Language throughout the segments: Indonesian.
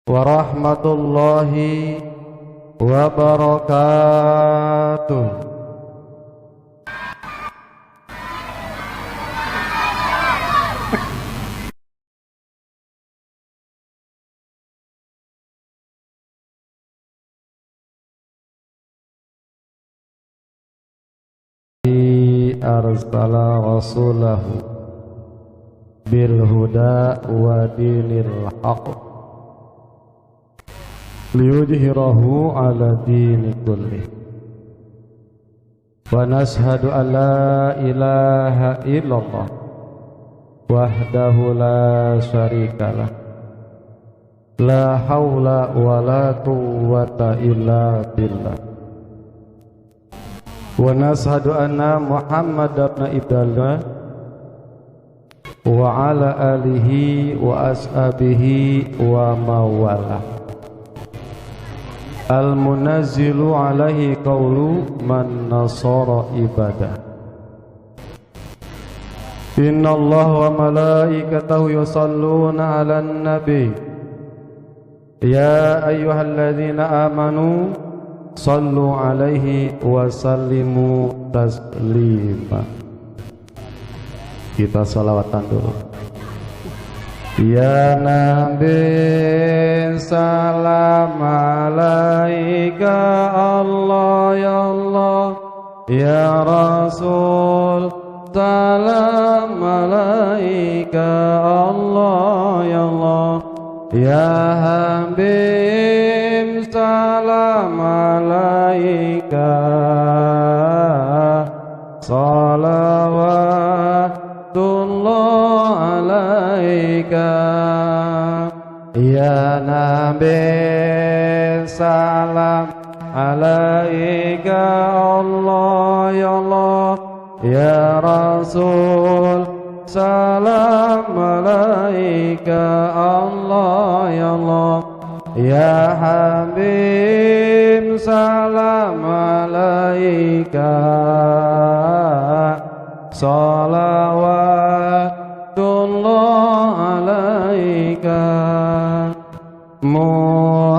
warahmatullahi wabarakatuh. Arsala rasulahu bil huda wa dinil haqq liyudhhirahu ala dini kullih wa nashhadu an la ilaha illallah wahdahu la syarikalah la haula wa la quwwata illa billah wa nashhadu anna Muhammad ibn Abdullah wa ala alihi wa ashabihi wa mawalah al-munazzilu alaihi qawlu man nasara ibadah. Inna Allah wa malaikatahu yusalluna ala nabi ya ayyuhalladzina amanu sallu alaihi wa sallimu taslima. Kita salawatan dulu. Ya Nabi salam alaika Allah ya Allah, ya Rasul salam alaika Allah ya Allah, ya Habib salam alaika salawatullah alaika. Ya Nabi salam alaika Allah ya Allah, ya Rasul salam alaika Allah ya Allah, ya Habib salam alaika salawatullah alaika. Muhammadun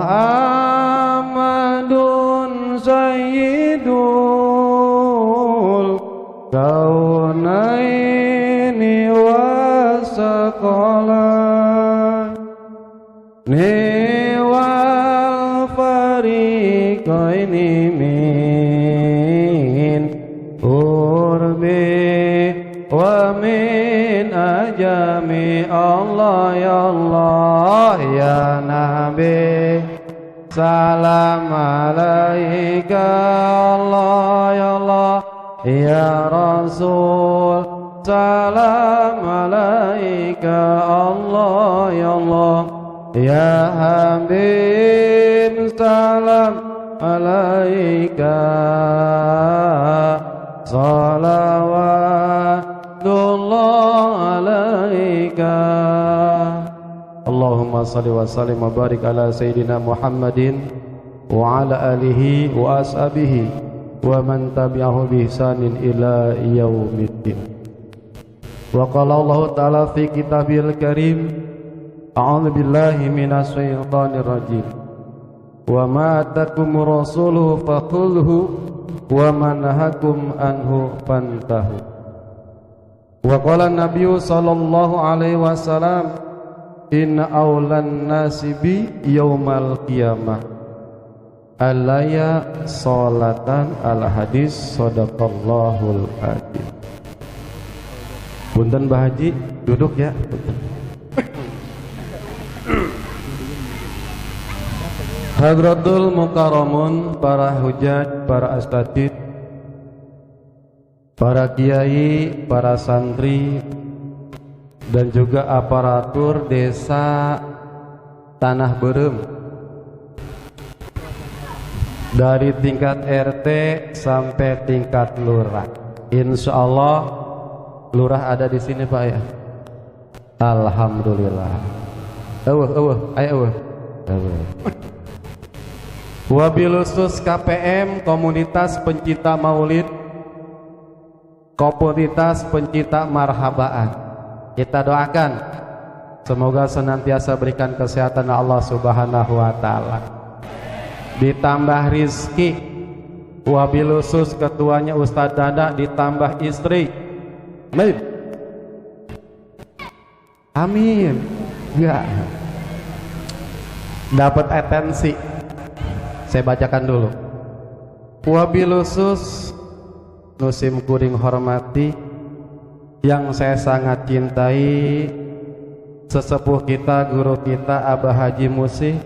sayyidul kaunaini wasaqalaini wal fariqaini min urbi wa min ajami. Allah ya Allah, ya Nabi salam alaika Allah ya Allah, ya Rasul salam alaika Allah ya Allah, ya Habib salam alaika salawatullah alaika. Allahumma salli wa sallim wa barik ala Sayyidina Muhammadin wa ala alihi wa ashabihi wa man tabi'ahu bi ihsanin ila yaumiddin. Wa qala Allah ta'ala fi kitabil karim, a'udzu billahi minasy syaithanir rajim, wa ma atakumur rasuluhu fakhudhu wa ma nahakum anhu fantahu. Wa qala an-nabiyyu sallallahu alaihi wasallam, inna awlan nasi bi yaumal qiyamah alaya sholatan. Al hadis sadaqallahul adzim. Punten Mbah Haji, duduk ya. Hadratul mukarramun, para hujat, para asatid, para kiai, para santri, dan juga aparatur desa Tanah Berem, dari tingkat RT sampai tingkat lurah. Insya Allah lurah ada di sini Pak ya. Alhamdulillah. Ayo. Wabilusus KPM, komunitas pencinta maulid, komunitas pencinta marhabaan. Kita doakan Semoga senantiasa berikan kesehatan Allah Subhanahu wa taala. Ditambah rizki, wabil khusus ketuanya Ustadz Dada ditambah istri. Amin. Amin. Enggak. Dapat atensi. Saya bacakan dulu. Wabil khusus Nusim kuring hormati, yang saya sangat cintai, sesepuh kita, guru kita Abah Haji Musi.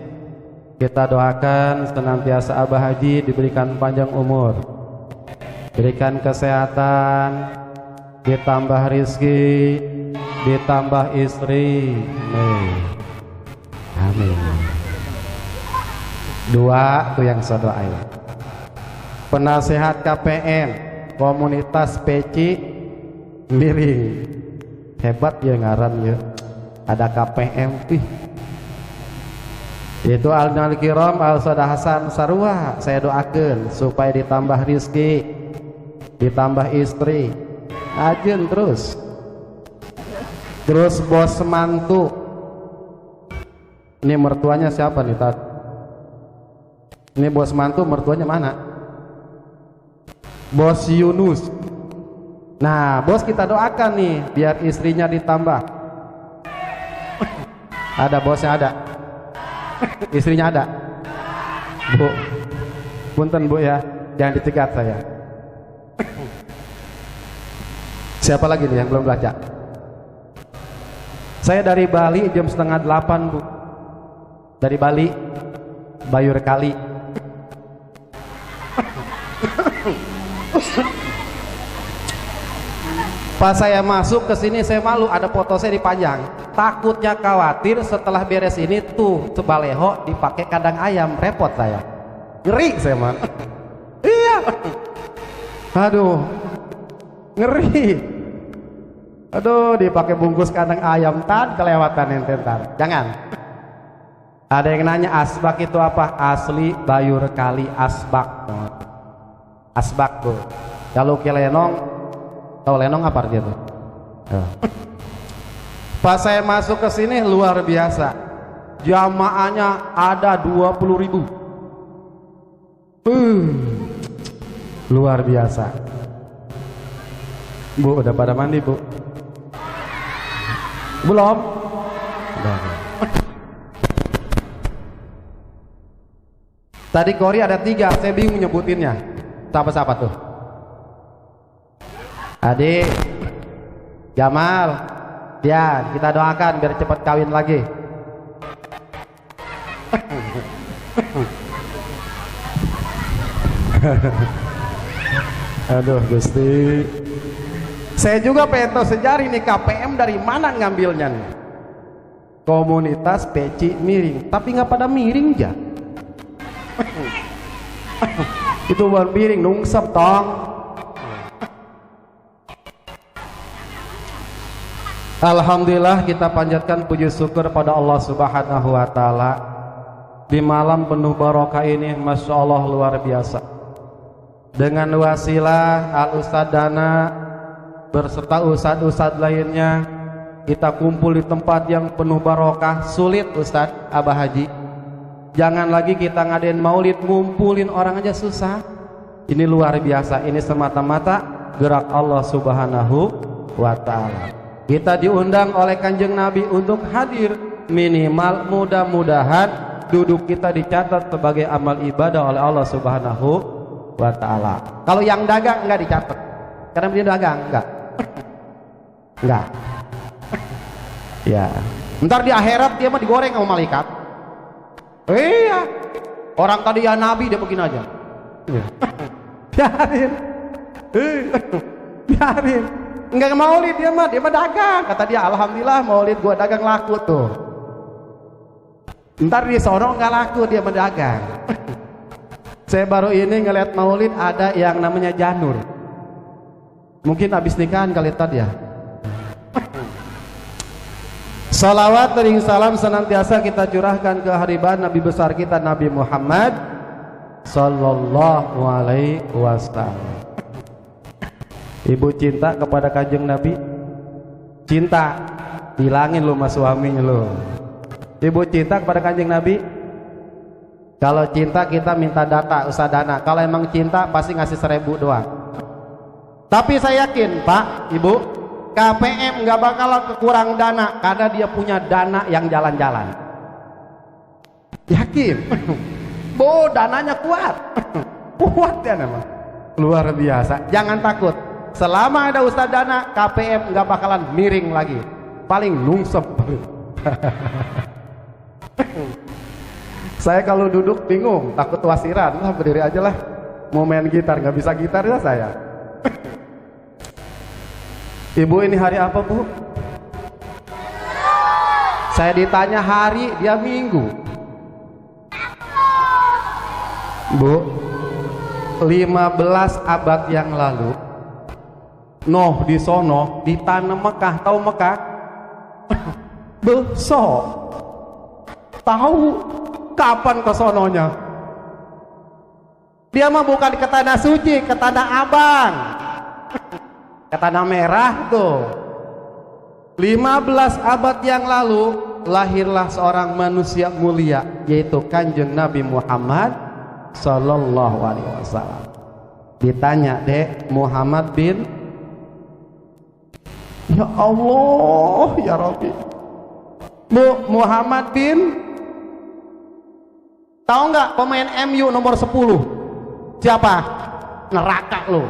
Kita doakan senantiasa Abah Haji diberikan panjang umur, berikan kesehatan, ditambah rizki, ditambah istri. Amin. Dua tuh yang saya doain. Penasehat KPM komunitas peci miring, hebat ya ngaran ya, ada KPM itu al-nal kiram al-sada Hasan Sarwa. Saya doakan supaya ditambah rizki, ditambah istri, ajun terus bos mantu. Ini mertuanya siapa nih Tat? Ini bos mantu, mertuanya mana? Bos Yunus. Nah, bos kita doakan nih biar istrinya ditambah. Ada bosnya ada. Istrinya ada. Bu. Punten Bu ya, jangan dicegat saya. Siapa lagi nih yang belum baca? Saya dari Bali jam 7:30 Bu. Dari Bali, Bayur Kali. Pas saya masuk ke sini saya malu, ada foto saya dipajang. Takutnya khawatir setelah beres ini tuh Baleho dipakai kandang ayam, repot saya. Ngeri saya mah. Iya. Aduh. Ngeri. Aduh, dipakai bungkus kandang ayam tan kelewatan ente ntar. Jangan. Ada yang nanya asbak itu apa? Asli Bayur Kali asbak. Asbak tuh. Kalau kelenong, tahu lenong apa artinya tuh? Pas saya masuk ke sini luar biasa. Jamaahnya ada 20.000. Luar biasa. Bu, udah pada mandi, Bu? Belum? Udah. Tadi Kori ada 3, saya bingung nyebutinnya. Siapa tuh? Adik Jamal, ya kita doakan biar cepat kawin lagi. Aduh Gusti, saya juga pengen tahu sejarah ini KPM dari mana ngambilnya nih. Komunitas peci miring, tapi nggak pada miring ya. Itu bukan miring, nungsep tong. Alhamdulillah, kita panjatkan puji syukur pada Allah Subhanahu wa taala. Di malam penuh barokah ini, Masya Allah luar biasa. Dengan wasilah Al-Ustadz Dana berserta ustadz-ustadz lainnya, kita kumpul di tempat yang penuh barokah. Sulit Ustadz Abah Haji, jangan lagi kita ngadain maulid ngumpulin orang aja susah. Ini luar biasa, ini semata-mata gerak Allah Subhanahu wa taala. Kita diundang oleh Kanjeng Nabi untuk hadir, minimal mudah-mudahan duduk kita dicatat sebagai amal ibadah oleh Allah Subhanahu wa taala. Kalau yang dagang enggak dicatat, karena dia dagang enggak. Ya, ntar di akhirat dia mah digoreng sama malaikat. Iya, orang tadi ya Nabi dia begini aja. Biarin. Enggak maulid dia mah dagang. Kata dia, alhamdulillah maulid gua dagang laku tuh. Ntar di sono nggak laku, dia mendagang. Saya baru ini ngeliat maulid ada yang namanya Janur. Mungkin habis nikahan kali tadi ya. Salawat dan salam senantiasa kita curahkan ke hariban Nabi besar kita Nabi Muhammad Sallallahu Alaihi Wasallam. Ibu cinta kepada Kanjeng Nabi? Cinta. bilangin lu sama suaminya lu. Ibu cinta kepada Kanjeng Nabi? Kalau cinta kita minta data, usah dana. Kalau emang cinta pasti ngasih 1000 doang. Tapi saya yakin Pak, Ibu, KPM nggak bakal kekurang dana karena dia punya dana yang jalan-jalan. Yakin? Bu, dananya kuat. Kuat ya memang. Luar biasa. Jangan takut. Selama ada Ustadz Dana, KPM nggak bakalan miring lagi. Paling nungsep. Saya kalau duduk bingung, takut wasiran. Lah berdiri aja lah. Mau main gitar, nggak bisa gitar ya saya. Ibu ini hari apa Bu? Saya ditanya hari, dia minggu. Bu, 15 abad yang lalu Noh di sono di tanah Mekah, tahu Mekah? Besok tahu kapan ke sononya? Dia mah bukan ke tanah suci, ke tanah abang, ke tanah merah tuh. 15 abad yang lalu lahirlah seorang manusia mulia, yaitu Kanjeng Nabi Muhammad Sallallahu Alaihi Wasallam. Ditanya, Dek, Muhammad bin, ya Allah ya Rabbi, Bu, Muhammad bin, tahu nggak pemain MU nomor 10 siapa? Neraka lo.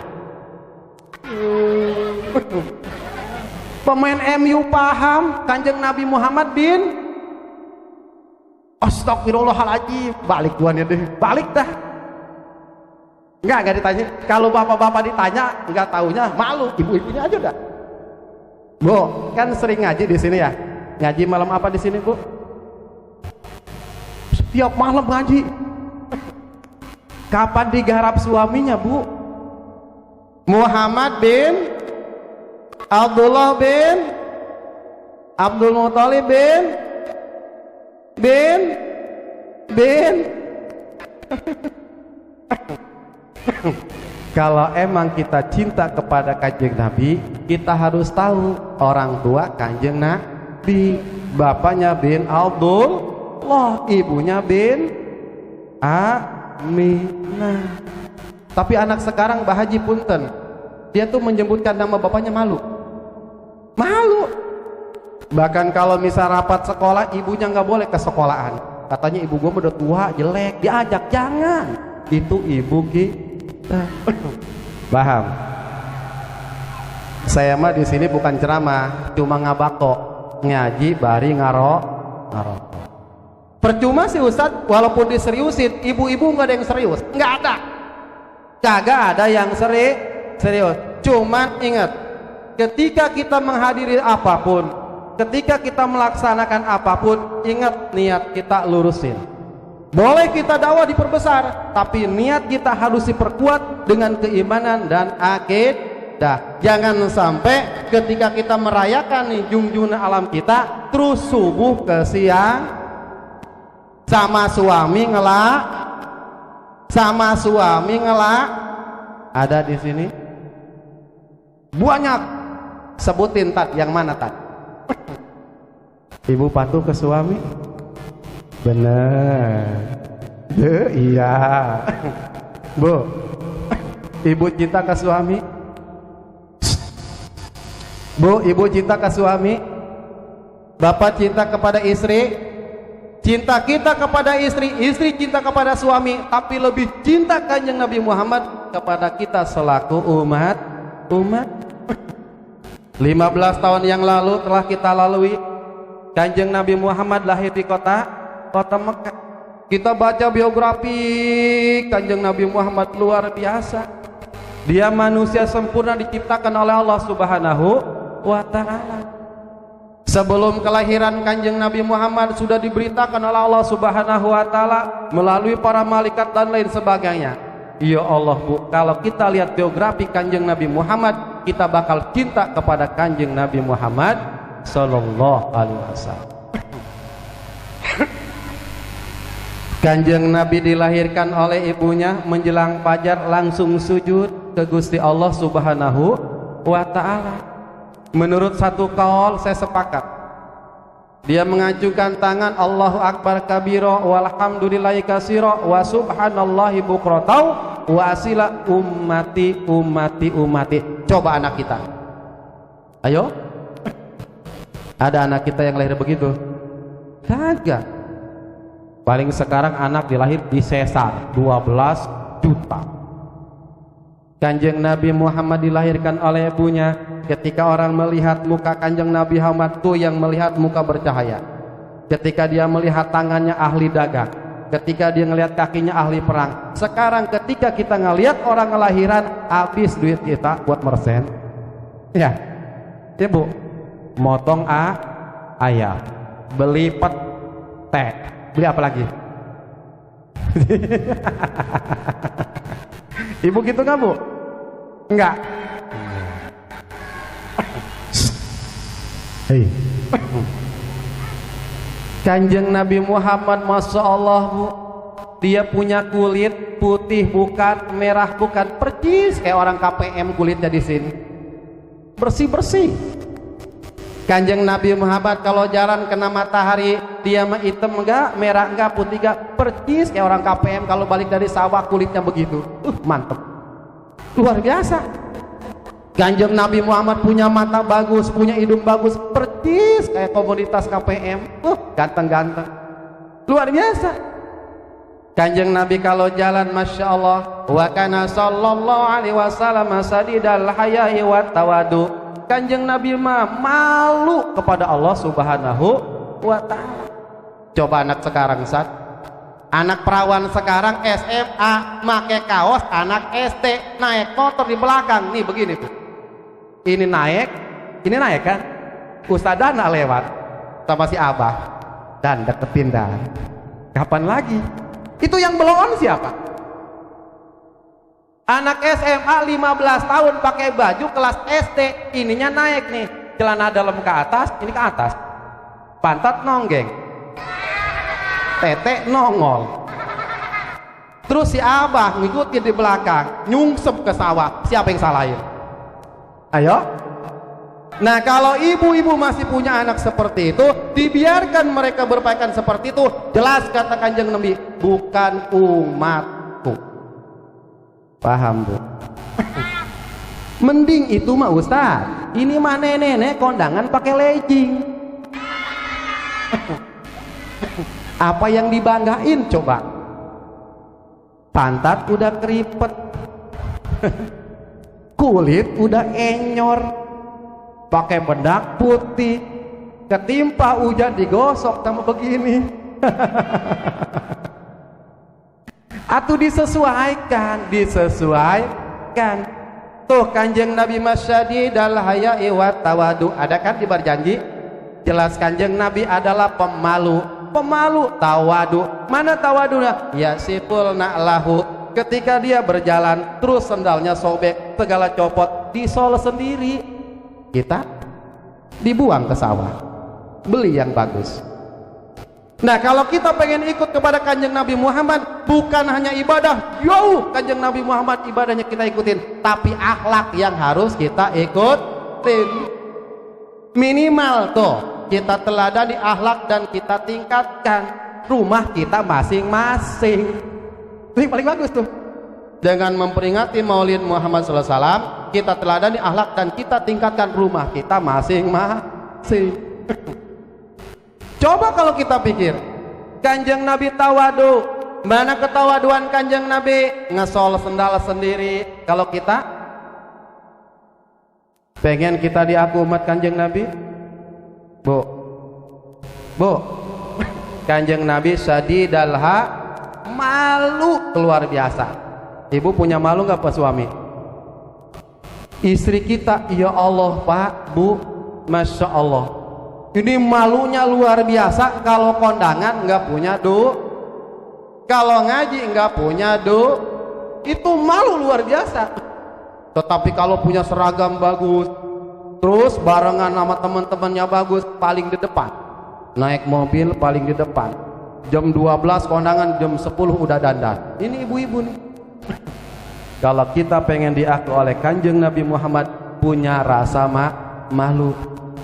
Pemain MU paham Kanjeng Nabi Muhammad bin, astagfirullahaladzim, balik tuannya deh, balik dah. Enggak ditanya. Kalau bapak-bapak ditanya nggak taunya malu, ibu-ibunya aja dah. Bu, kan sering ngaji di sini ya? Ngaji malam apa di sini, Bu? Setiap malam ngaji. Kapan digarap suaminya, Bu? Muhammad bin Abdullah bin Abdul Muthalib bin Kalau emang kita cinta kepada Kanjeng Nabi, kita harus tahu orang tua Kanjeng Nabi. Bapaknya bin Abdullah, ibunya bin Aminah. Tapi anak sekarang Mbah Haji punten, dia tuh menyebutkan nama bapaknya malu. Bahkan kalau misal rapat sekolah, ibunya nggak boleh ke sekolahan. Katanya ibu gua udah tua, jelek, diajak, jangan. Itu ibu kita. Paham? Saya mah di sini bukan ceramah, cuma ngabako, ngaji bari ngarok. Percuma sih Ustadz, walaupun diseriusin, ibu-ibu nggak ada yang serius, nggak ada. Kagak ada yang serius. Cuman ingat, ketika kita menghadiri apapun, ketika kita melaksanakan apapun, ingat niat kita lurusin. Boleh kita dakwah diperbesar, tapi niat kita harus diperkuat dengan keimanan dan akidah. Jangan sampai ketika kita merayakan nih junjungan alam kita, terus subuh ke siang sama suami ngelak. Ada di sini banyak, sebutin Tat, yang mana Tat? Ibu patuh ke suami? Bener. Iya. Bu, ibu cinta ke suami? Bu, ibu cinta ke suami? Bapak cinta kepada istri? Cinta kita kepada istri, istri cinta kepada suami, tapi lebih cinta Kanjeng Nabi Muhammad kepada kita selaku umat. 15 tahun yang lalu telah kita lalui. Kanjeng Nabi Muhammad lahir di kota Mekah. Kita baca biografi Kanjeng Nabi Muhammad, luar biasa. Dia manusia sempurna diciptakan oleh Allah Subhanahu wa Ta'ala. Sebelum kelahiran Kanjeng Nabi Muhammad sudah diberitakan oleh Allah Subhanahu wa Ta'ala melalui para malaikat dan lain sebagainya. Ya Allah, Bu, kalau kita lihat biografi Kanjeng Nabi Muhammad, kita bakal cinta kepada Kanjeng Nabi Muhammad Sallallahu Alaihi Wasallam. Kanjeng Nabi dilahirkan oleh ibunya, menjelang fajar langsung sujud ke Gusti Allah Subhanahu wa Ta'ala. Menurut satu kaul, saya sepakat, Dia mengajukan tangan, Allahu Akbar kabira walhamdulillahi katsira wa subhanallahi bukratan wa asila, ummati ummati ummati. Coba anak kita, ayo, ada anak kita yang lahir begitu? Kagak. Paling sekarang anak dilahir di sesar 12 juta. Kanjeng Nabi Muhammad dilahirkan oleh ibunya. Ketika orang melihat muka Kanjeng Nabi Muhammad tuh yang melihat muka bercahaya. Ketika dia melihat tangannya ahli dagang, ketika dia ngelihat kakinya ahli perang. Sekarang ketika kita ngelihat orang kelahiran, habis duit kita buat mersen. Ya, ibu, motong ayam, beli pete, beli apa lagi? Ibu gitu nggak, Bu? Enggak. Hei. Kanjeng Nabi Muhammad, Masya Allah, Bu, dia punya kulit putih bukan, merah bukan, percis kayak orang KPM kulitnya di sini, bersih-bersih. Kanjeng Nabi Muhammad kalau jalan kena matahari, dia mah hitam enggak, merah enggak, putih enggak, percis kayak orang KPM kalau balik dari sawah kulitnya begitu. Mantep, luar biasa. Kanjeng Nabi Muhammad punya mata bagus, punya hidung bagus, percis kayak komunitas KPM. Ganteng-ganteng, luar biasa. Kanjeng Nabi kalau jalan, Masya Allah, wa kana sallallahu alaihi wasallam sadidal haya'i wat tawadu. Kanjeng Nabi mah malu kepada Allah Subhanahu wa ta'ala. Coba anak sekarang, Sat, anak perawan sekarang SMA make kaos, anak SD naik motor di belakang nih begini tuh. Ini naik kan, Ustadana lewat sama si Abah dan deketin dan kapan lagi? Itu yang belon siapa? Anak SMA 15 tahun pakai baju kelas SD, ininya naik nih, celana dalam ke atas, ini ke atas, pantat nonggeng, tete nongol. Terus si Abah ngikutin di belakang, nyungsep ke sawah. Siapa yang salahin? Ayo. Nah, kalau ibu-ibu masih punya anak seperti itu, dibiarkan mereka berpakaian seperti itu. Jelas kata Kanjeng Nabi, bukan umatku. Paham, Bu? Mending itu mah Ustaz, ini mah nenek-nenek kondangan pakai legging. Apa yang dibanggain coba? Pantat udah keripet, kulit udah enyor, pakai bedak putih, ketimpa hujan digosok sama begini. Atau disesuaikan. Tuh Kanjeng Nabi masyadidal haya'i wat tawadu, ada kan di berjanji? Jelas Kanjeng Nabi adalah pemalu, tawadu. Mana tawadunya? Ya sipul na'lahu, ketika dia berjalan terus sendalnya sobek, segala copot, disol sendiri. Kita dibuang ke sawah, beli yang bagus. Nah, kalau kita pengen ikut kepada Kanjeng Nabi Muhammad, bukan hanya ibadah, Kanjeng Nabi Muhammad ibadahnya kita ikutin, tapi akhlak yang harus kita ikutin. Minimal tuh kita teladani akhlak dan kita tingkatkan rumah kita masing-masing. Itu yang paling bagus tuh. Dengan memperingati Maulid Muhammad SAW, kita teladani akhlak dan kita tingkatkan rumah kita masing-masing. Coba kalau kita pikir, Kanjeng Nabi tawadu, mana ketawaduan Kanjeng Nabi? Ngesol sendal sendiri. Kalau kita pengen kita diaku umat Kanjeng Nabi, Bu, Kanjeng Nabi sadidal ha, malu luar biasa. Ibu punya malu nggak Pak suami? Istri kita, ya Allah Pak, Bu, Masya Allah, ini malunya luar biasa. Kalau kondangan nggak punya kalau ngaji nggak punya itu malu luar biasa. Tetapi kalau punya seragam bagus, terus barengan sama teman-temannya bagus, paling di depan, naik mobil paling di depan, jam 12 kondangan, jam 10 udah dandan. Ini ibu-ibu nih. Kalau kita pengen diaku oleh Kanjeng Nabi Muhammad, punya rasa malu.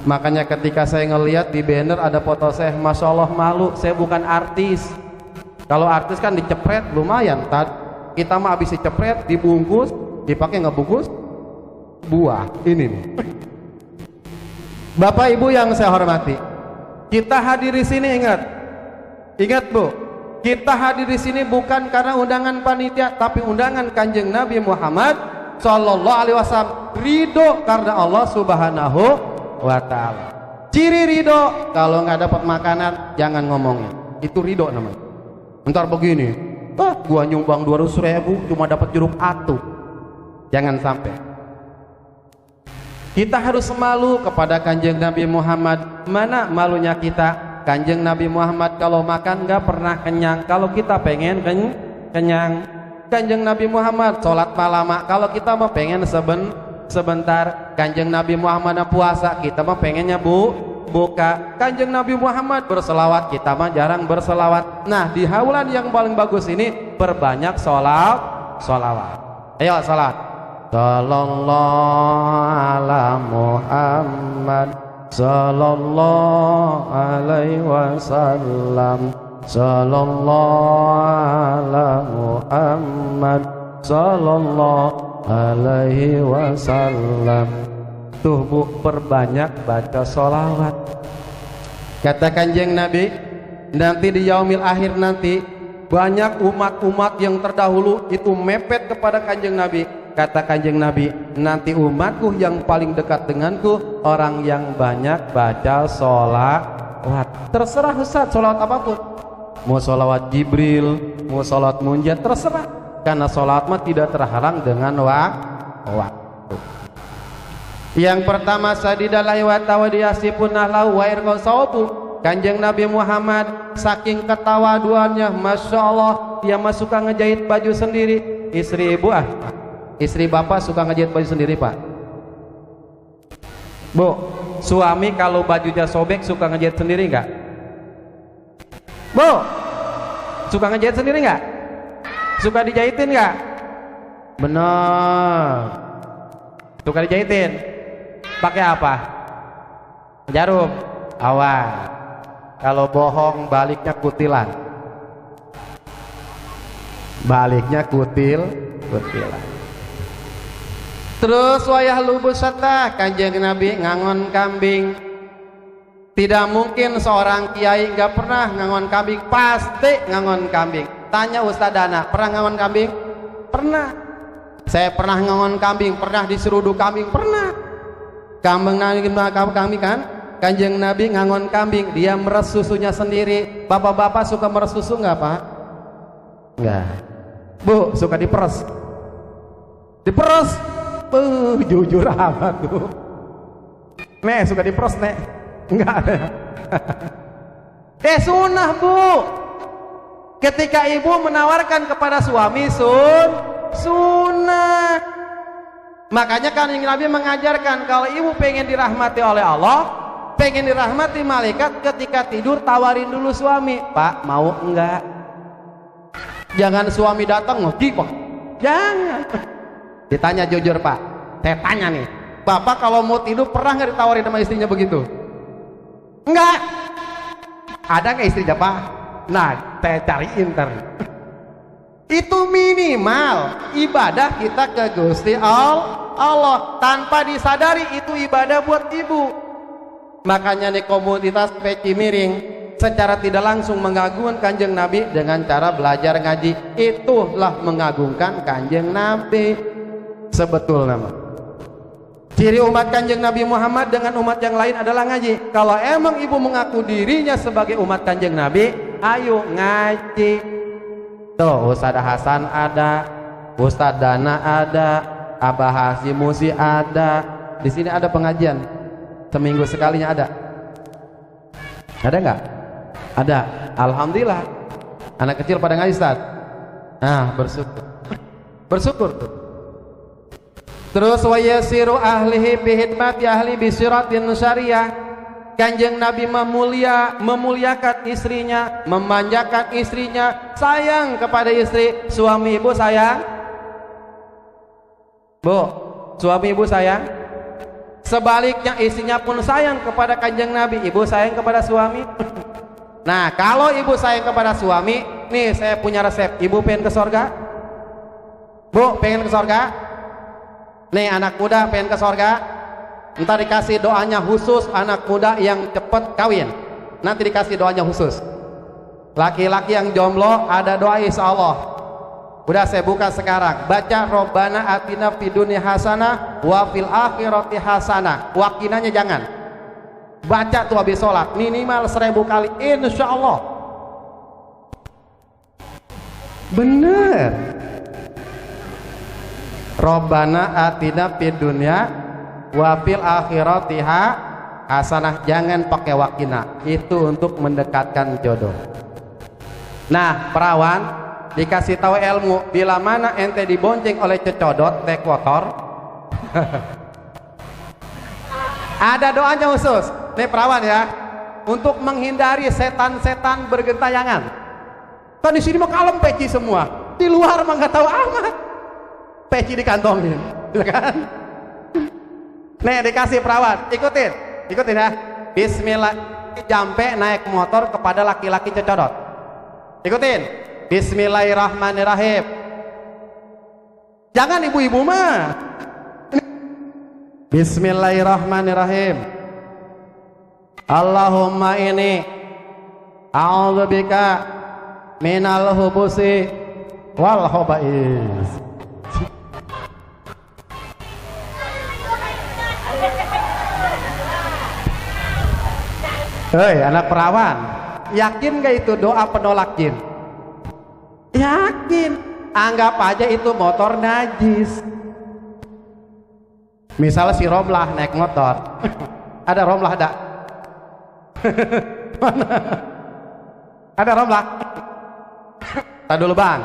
Makanya ketika saya ngelihat di banner ada foto saya, Masya Allah malu, saya bukan artis. Kalau artis kan dicepret lumayan, kita mah habis dicepret, dibungkus, dipakai ngebungkus buah ini nih. Bapak Ibu yang saya hormati, kita hadir di sini ingat Bu, kita hadir di sini bukan karena undangan panitia, tapi undangan Kanjeng Nabi Muhammad Sallallahu Alaihi Wasallam. Ridho karena Allah Subhanahu wa Ta'ala. Ciri ridho, kalau nggak dapat makanan jangan ngomongin, itu ridho namanya. Ntar begini, gua nyumbang 200.000 cuma dapat jeruk atu, jangan sampai. Kita harus malu kepada Kanjeng Nabi Muhammad. Mana malunya kita? Kanjeng Nabi Muhammad kalau makan nggak pernah kenyang. Kalau kita pengen kenyang. Kanjeng Nabi Muhammad sholat malam, kalau kita mau pengen sebentar. Kanjeng Nabi Muhammad puasa, kita mah pengennya buka. Kanjeng Nabi Muhammad berselawat, kita mah jarang berselawat. Nah, di haulan yang paling bagus ini perbanyak sholawat. Ayo salat. Sallallahu ala Muhammad, sallallahu alaihi wasallam, sallallahu ala Muhammad, sallallahu alaihi wasallam. Tuh Bu, perbanyak baca sholawat. Kata Kanjeng Nabi, nanti di yaumil akhir nanti banyak umat-umat yang terdahulu itu mepet kepada Kanjeng Nabi. Kata Kanjeng Nabi, nanti umatku yang paling dekat denganku orang yang banyak baca sholawat. Terserah Ustaz, sholawat apapun, mau sholawat Jibril, mau sholawat munjat, terserah, karena sholawat mah tidak terhalang dengan waktu. Yang pertama, sadidalai wa tawadiyasipunah lahu wa irqasawabu. Kanjeng Nabi Muhammad saking ketawaduannya, Masya Allah, dia mah suka ngejahit baju sendiri. Istri bapak suka ngejahit baju sendiri Pak? Bu, suami kalau bajunya sobek suka ngejahit sendiri nggak? Bu, suka ngejahit sendiri nggak? Suka dijahitin nggak? Bener, suka dijahitin. Pakai apa? Jarum. Awas, kalau bohong baliknya kutilan. Baliknya kutilan. Terus wayah lubusata, Kanjeng Nabi ngangon kambing. Tidak mungkin seorang kiai nggak pernah ngangon kambing, pasti ngangon kambing. Tanya Ustaz Dana, pernah ngangon kambing? Pernah. Saya pernah ngangon kambing, pernah diseruduk kambing, pernah. Kambing kan? Kanjeng Nabi ngangon kambing, dia meres susunya sendiri. Bapak-bapak suka meres susu nggak Pak? Nggak. Bu, suka diperes? Diperes? Jujur amat tuh. Nek, suka diperes Nek? Enggak ada. Sunnah Bu. Ketika ibu menawarkan kepada suami sunnah. Makanya kan Nabi mengajarkan kalau ibu pengen dirahmati oleh Allah, pengen dirahmati malaikat, ketika tidur tawarin dulu suami, Pak mau enggak? Jangan suami datang ngeki Pak. Jangan. Ditanya jujur Pak, saya tanya nih, Bapak kalau mau tidur pernah nggak ditawarin sama istrinya begitu? Enggak. Ada nggak istrinya Pak? Nah, saya cariin ntar. Itu minimal ibadah kita ke Gusti Allah tanpa disadari itu ibadah buat ibu. Makanya nih komunitas peci miring secara tidak langsung mengagungkan Kanjeng Nabi dengan cara belajar ngaji. Itulah mengagungkan Kanjeng Nabi. Sebetulnya ciri umat Kanjeng Nabi Muhammad dengan umat yang lain adalah ngaji. Kalau emang ibu mengaku dirinya sebagai umat Kanjeng Nabi, ayo ngaji. Tuh Ustaz Hasan ada, Ustaz Dana ada, Abah Hasim Musi ada. Di sini ada pengajian seminggu sekalinya ada. Ada nggak? Ada. Alhamdulillah. Anak kecil pada ngaji Ustaz. Nah, bersyukur tuh. Terus wa yasiru ahlihi bihidmati ahli bisiratin syariah. Kanjeng Nabi memuliakan istrinya, memanjakan istrinya, sayang kepada istri. Suami ibu sayang? Bu, suami ibu sayang? Sebaliknya istrinya pun sayang kepada Kanjeng Nabi. Ibu sayang kepada suami. Nah, kalau ibu sayang kepada suami, nih saya punya resep. Ibu pengen ke sorga? Bu, pengen ke sorga? Nih anak muda pengen ke sorga? Ntar dikasih doanya khusus anak muda yang cepet kawin. Nanti dikasih doanya khusus. Laki-laki yang jomblo ada doa insya Allah. Udah saya buka sekarang. Baca Robbana atina fid dunya hasanah wa fil akhirati hasanah. Wakinanya jangan. Baca tuh habis sholat minimal 1000 kali insya Allah. Bener. Robbana atina fid dunya wa fil akhirati hasanah. Jangan pakai wakina. Itu untuk mendekatkan jodoh. Nah, perawan dikasih tahu ilmu, bila mana ente dibonceng oleh cecodot naik motor ada doanya khusus. Nih perawan ya, untuk menghindari setan-setan bergentayangan. Kan di sini mah kalem peci semua, di luar mah nggak tahu amat, peci dikantongin, kan? Nih dikasih perawan, ikutin ya. Bismillah, jampe naik motor kepada laki-laki cecodot. Ikutin. Bismillahirrahmanirrahim. Jangan ibu-ibu mah. Bismillahirrahmanirrahim. Allahumma ini a'udzubika minal hubusi wal khaba'is. Hei anak perawan, yakin gak itu doa penolak jin? Yakin. Anggap aja itu motor najis. Misalnya si Romlah naik motor. Ada Romlah ada? Mana? Ada Romlah? Tak dulu bang.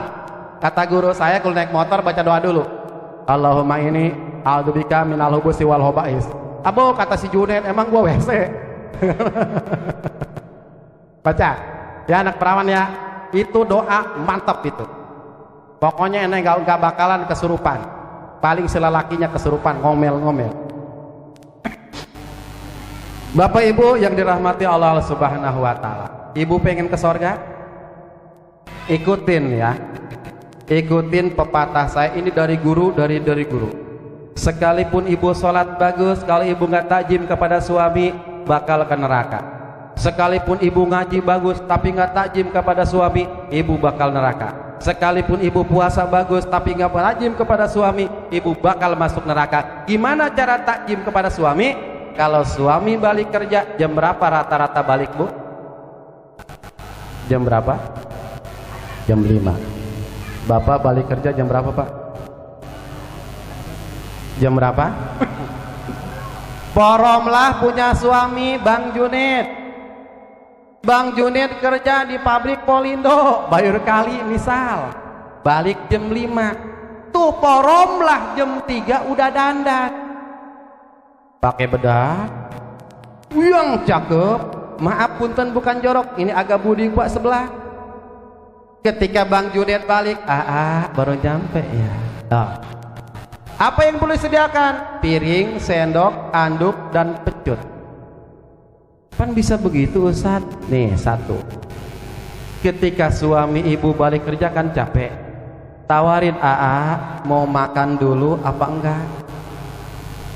Kata guru saya kalau naik motor baca doa dulu. Allahumma ini a'udzubika minal hubusi wal khaba'is. Abo kata si Junet, emang gua WC. Baca ya anak perawan ya, itu doa mantap itu. Pokoknya enak gak bakalan kesurupan. Paling selelakinya kesurupan ngomel-ngomel. Bapak ibu yang dirahmati Allah subhanahu wa ta'ala, ibu pengen ke sorga? Ikutin ya, ikutin pepatah saya ini dari guru, dari guru. Sekalipun ibu sholat bagus, kalau ibu gak tajim kepada suami bakal ke neraka. Sekalipun ibu ngaji bagus tapi nggak takjim kepada suami, ibu bakal neraka. Sekalipun ibu puasa bagus tapi nggak takjim kepada suami, ibu bakal masuk neraka. Gimana cara takjim kepada suami? Kalau suami balik kerja jam berapa rata-rata balik bu? Jam berapa? Jam 5. Bapak balik kerja jam berapa pak? Jam berapa? Poromlah punya suami Bang Junid. Bang Junid kerja di pabrik Polindo, Bayur Kali misal, balik jam 5. Tuh poromlah jam 3 udah dandan, pakai bedak, yang cakep. Maaf punten bukan jorok, ini agak budi gua sebelah. Ketika Bang Junid balik, baru nyampe ya. Apa yang perlu disediakan? Piring, sendok, anduk, dan pecut. Kan bisa begitu Ustaz. Nih satu, ketika suami ibu balik kerja kan capek, tawarin mau makan dulu apa enggak.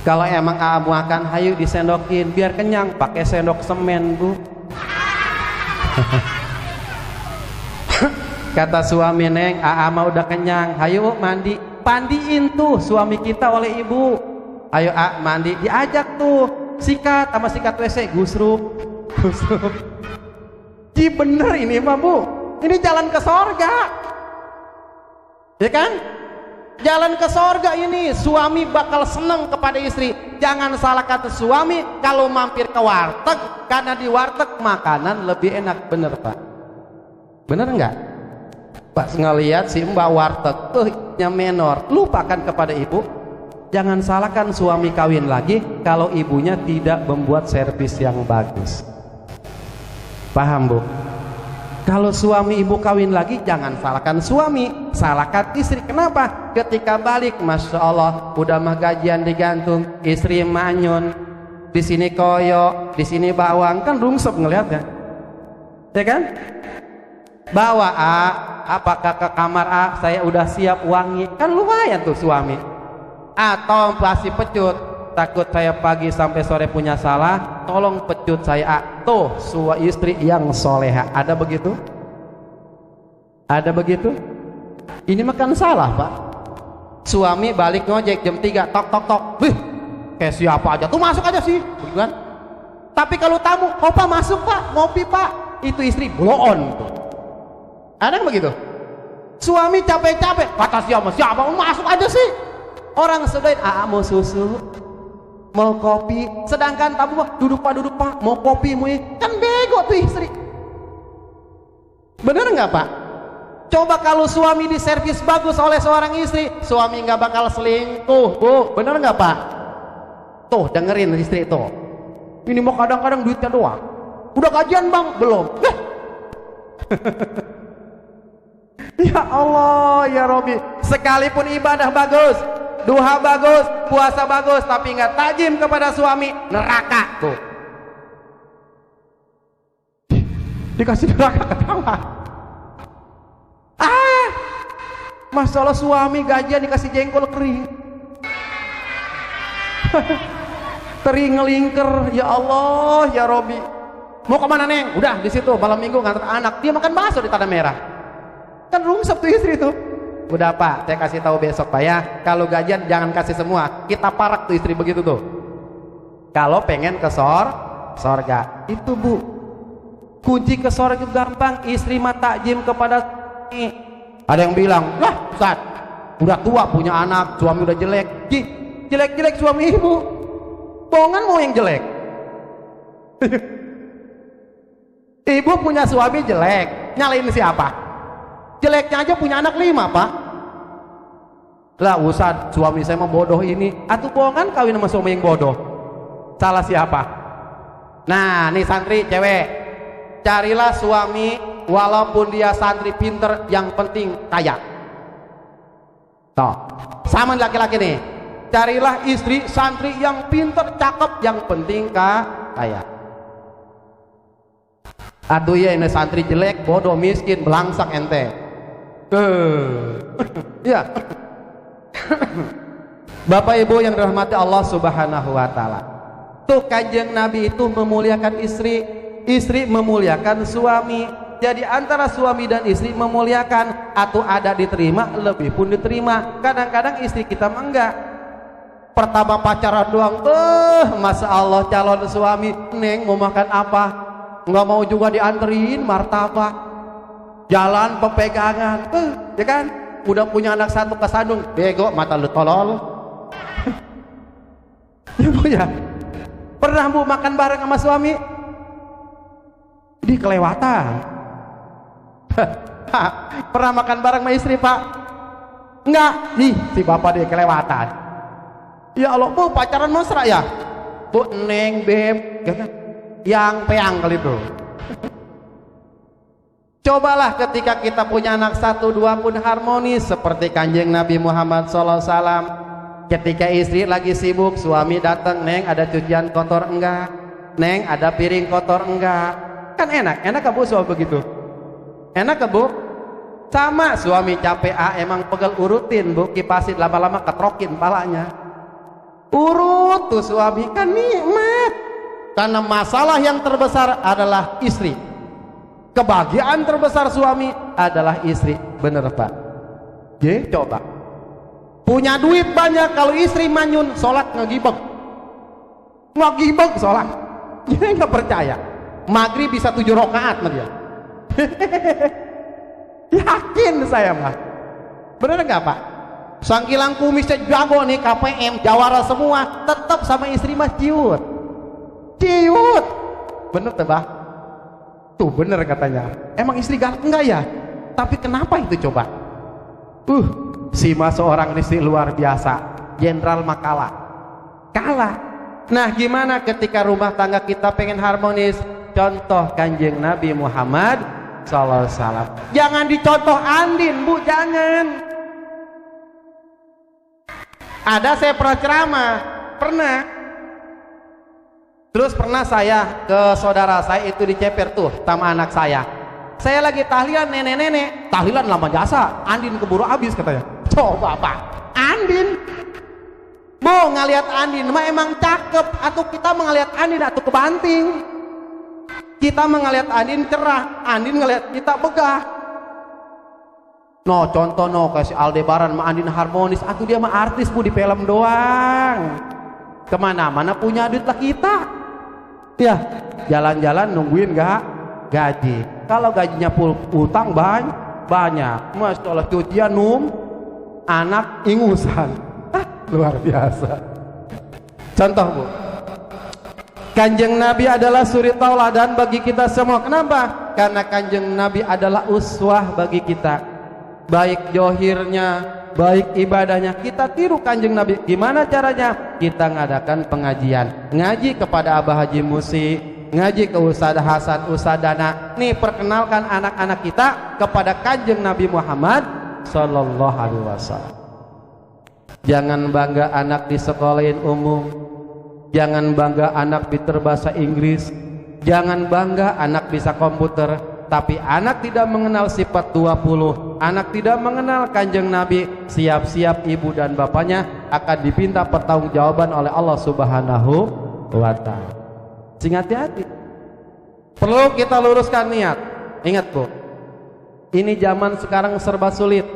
Kalau emang mau makan, hayu disendokin biar kenyang, pakai sendok semen bu. Kata suami neng, mau udah kenyang, hayu mandi. Pandiin tuh suami kita oleh ibu. Ayo mandi, diajak tuh sikat sama sikat WC, gusrup. Ji bener ini mah bu, ini jalan ke sorga, ya kan? Jalan ke sorga ini, suami bakal seneng kepada istri. Jangan salah kata suami kalau mampir ke warteg, karena di warteg makanan lebih enak, bener pak? Bener enggak? Pas ngeliat si mbak warteg, nya menor, lupakan kepada ibu. Jangan salahkan suami kawin lagi kalau ibunya tidak membuat servis yang bagus. Paham bu? Kalau suami ibu kawin lagi, jangan salahkan suami salahkan istri. Kenapa? Ketika balik, masya Allah, udah mah gajian digantung, istri manyun, di sini koyo, di sini bawang, kan rungsep ngelihatnya, ya kan? Bawa apakah ke kamar saya udah siap wangi, kan lumayan tuh suami. Atau pasti pecut, takut saya pagi sampai sore punya salah, tolong pecut saya. Tuh istri yang soleha. Ada begitu? Ada begitu? Ini makan salah, Pak. Suami balik ngojek jam 3, tok tok tok, wih, kayak siapa aja tuh, masuk aja sih, bukan? Tapi kalau tamu, opa masuk Pak, ngopi Pak, itu istri blow on tuh. Ada yang begitu? Suami capek-capek, kata siapa masuk aja sih. Orang sedain, mau susu, mau kopi, sedangkan tamu duduk Pak, mau kopi, kan bego tuh istri. Bener nggak Pak? Coba kalau suami diservis bagus oleh seorang istri, suami nggak bakal selingkuh, Bu. Bener nggak Pak? Tuh dengerin istri tuh. Ini mau kadang-kadang duitnya doang. Udah gajian Bang? Belum. Ya Allah, ya Robi. Sekalipun ibadah bagus, duha bagus, puasa bagus, tapi nggak tajim kepada suami, neraka tuh. Dikasih neraka ketawa. Masalah suami gajian dikasih jengkol kering. Tering ngelingker, ya Allah, ya Robi. Mau kemana Neng? Udah di situ malam minggu ngantar anak, dia makan bakso di Tanah Merah. Kan rungsep tuh istri tuh. Udah Pak, saya kasih tahu besok Pak ya. Kalau gajian jangan kasih semua, kita parak tuh istri begitu tuh. Kalau pengen ke sorga, itu Bu. Kunci ke sorga itu gampang, istri mah takjim kepada suami. Ada yang bilang, lah Ustaz, udah tua punya anak, suami udah jelek. Jelek-jelek suami ibu, bohongan mau yang jelek. Ibu punya suami jelek, nyalain siapa? Jeleknya aja punya anak 5 Pak. Lah Ustaz, suami saya mah bodoh ini. Atuh bohongan kawin sama suami yang bodoh. Salah siapa? Nah nih santri cewek, carilah suami walaupun dia santri pinter, yang penting kaya. Toh, sama laki-laki nih, carilah istri santri yang pinter, cakep, yang penting kaya. Aduh ya ini santri jelek, bodoh, miskin, belangsak ente. Ya. Bapak Ibu yang dirahmati Allah Subhanahu wa taala. Tuh Kanjeng Nabi itu memuliakan istri, istri memuliakan suami. Jadi antara suami dan istri memuliakan, atau ada diterima, lebih pun diterima. Kadang-kadang istri kita mah enggak. Pertama pacaran doang, Masya Allah calon suami, Neng mau makan apa? Nggak mau juga dianterin martabak, jalan pepegangan, ya kan? Udah punya anak 1 ke Sandung, bego mata lu tolol. Ya Bu ya. Pernah Bu makan bareng sama suami? Di kelewatan. Pernah makan bareng sama istri Pak? Enggak, nih si bapak dia kelewatan. Ya Allah Bu, pacaran mesra ya Bu, Neng, Beb, yang peang kali itu. Cobalah ketika kita punya anak 1, 2 pun harmonis seperti Kanjeng Nabi Muhammad SAW. Ketika istri lagi sibuk, suami datang, Neng ada cucian kotor enggak? Neng ada piring kotor enggak? Kan enak gak Bu suami begitu? Enak gak Bu? Sama suami capek, emang pegel, urutin Bu, kipasin, lama-lama ketrokin palanya. Urut tuh suami, kan nikmat. Karena masalah yang terbesar adalah istri, kebahagiaan terbesar suami adalah istri. Bener Pak? Coba punya duit banyak, kalau istri manyun, sholat ngegibeg sholat. Dia nggak percaya maghrib bisa 7 rakaat sama dia. Yakin saya mah. Bener nggak Pak? Sangkilang kumisnya jago nih, KPM jawara semua, tetap sama istri mah ciut. Bener tuh Pak? Tuh bener katanya. Emang istri galak enggak ya? Tapi kenapa itu coba? Si mas seorang istri luar biasa, Jenderal Makala kalah. Nah gimana ketika rumah tangga kita pengen harmonis? Contoh Kanjeng Nabi Muhammad, sallallahu alaihi wasallam. Jangan dicontoh Andin, Bu, jangan. Ada saya pernah ceramah, pernah. Terus pernah saya ke saudara saya itu di Ceper tuh sama anak saya. Saya lagi tahlilan nenek-nenek, tahlilan lama jasa, Andin keburu habis katanya. Coba Pak, Andin, Bu ngeliat Andin, mah emang cakep, atau kita ngeliat Andin atau kebanting. Kita ngeliat Andin cerah, Andin ngeliat kita begah. No contoh no kasih Aldebaran mah Andin harmonis, atau dia mah artis Bu di film doang. Kemana-mana punya duit lah kita. Ya, jalan-jalan nungguin gak gaji. Kalau gajinya full utang banyak. Masya Allah cucian anak ingusan. Luar biasa. Contoh Bu, Kanjeng Nabi adalah suri tauladan bagi kita semua. Kenapa? Karena Kanjeng Nabi adalah uswah bagi kita. Baik johirnya, baik ibadahnya, kita tiru Kanjeng Nabi. Gimana caranya? Kita ngadakan pengajian, ngaji kepada Abah Haji Musi, ngaji ke Ustadz Hasan Ustadana. Nih perkenalkan anak-anak kita kepada Kanjeng Nabi Muhammad Sallallahu Alaihi Wasallam. Jangan bangga anak di sekolahin umum, jangan bangga anak pinter bahasa Inggris, jangan bangga anak bisa komputer, tapi anak tidak mengenal sifat 20, anak tidak mengenal Kanjeng Nabi, siap-siap ibu dan bapaknya akan dipinta pertanggungjawaban oleh Allah Subhanahu wa Ta'ala. Sing hati-hati. Perlu kita luruskan niat. Ingat Bu, ini zaman sekarang serba sulit.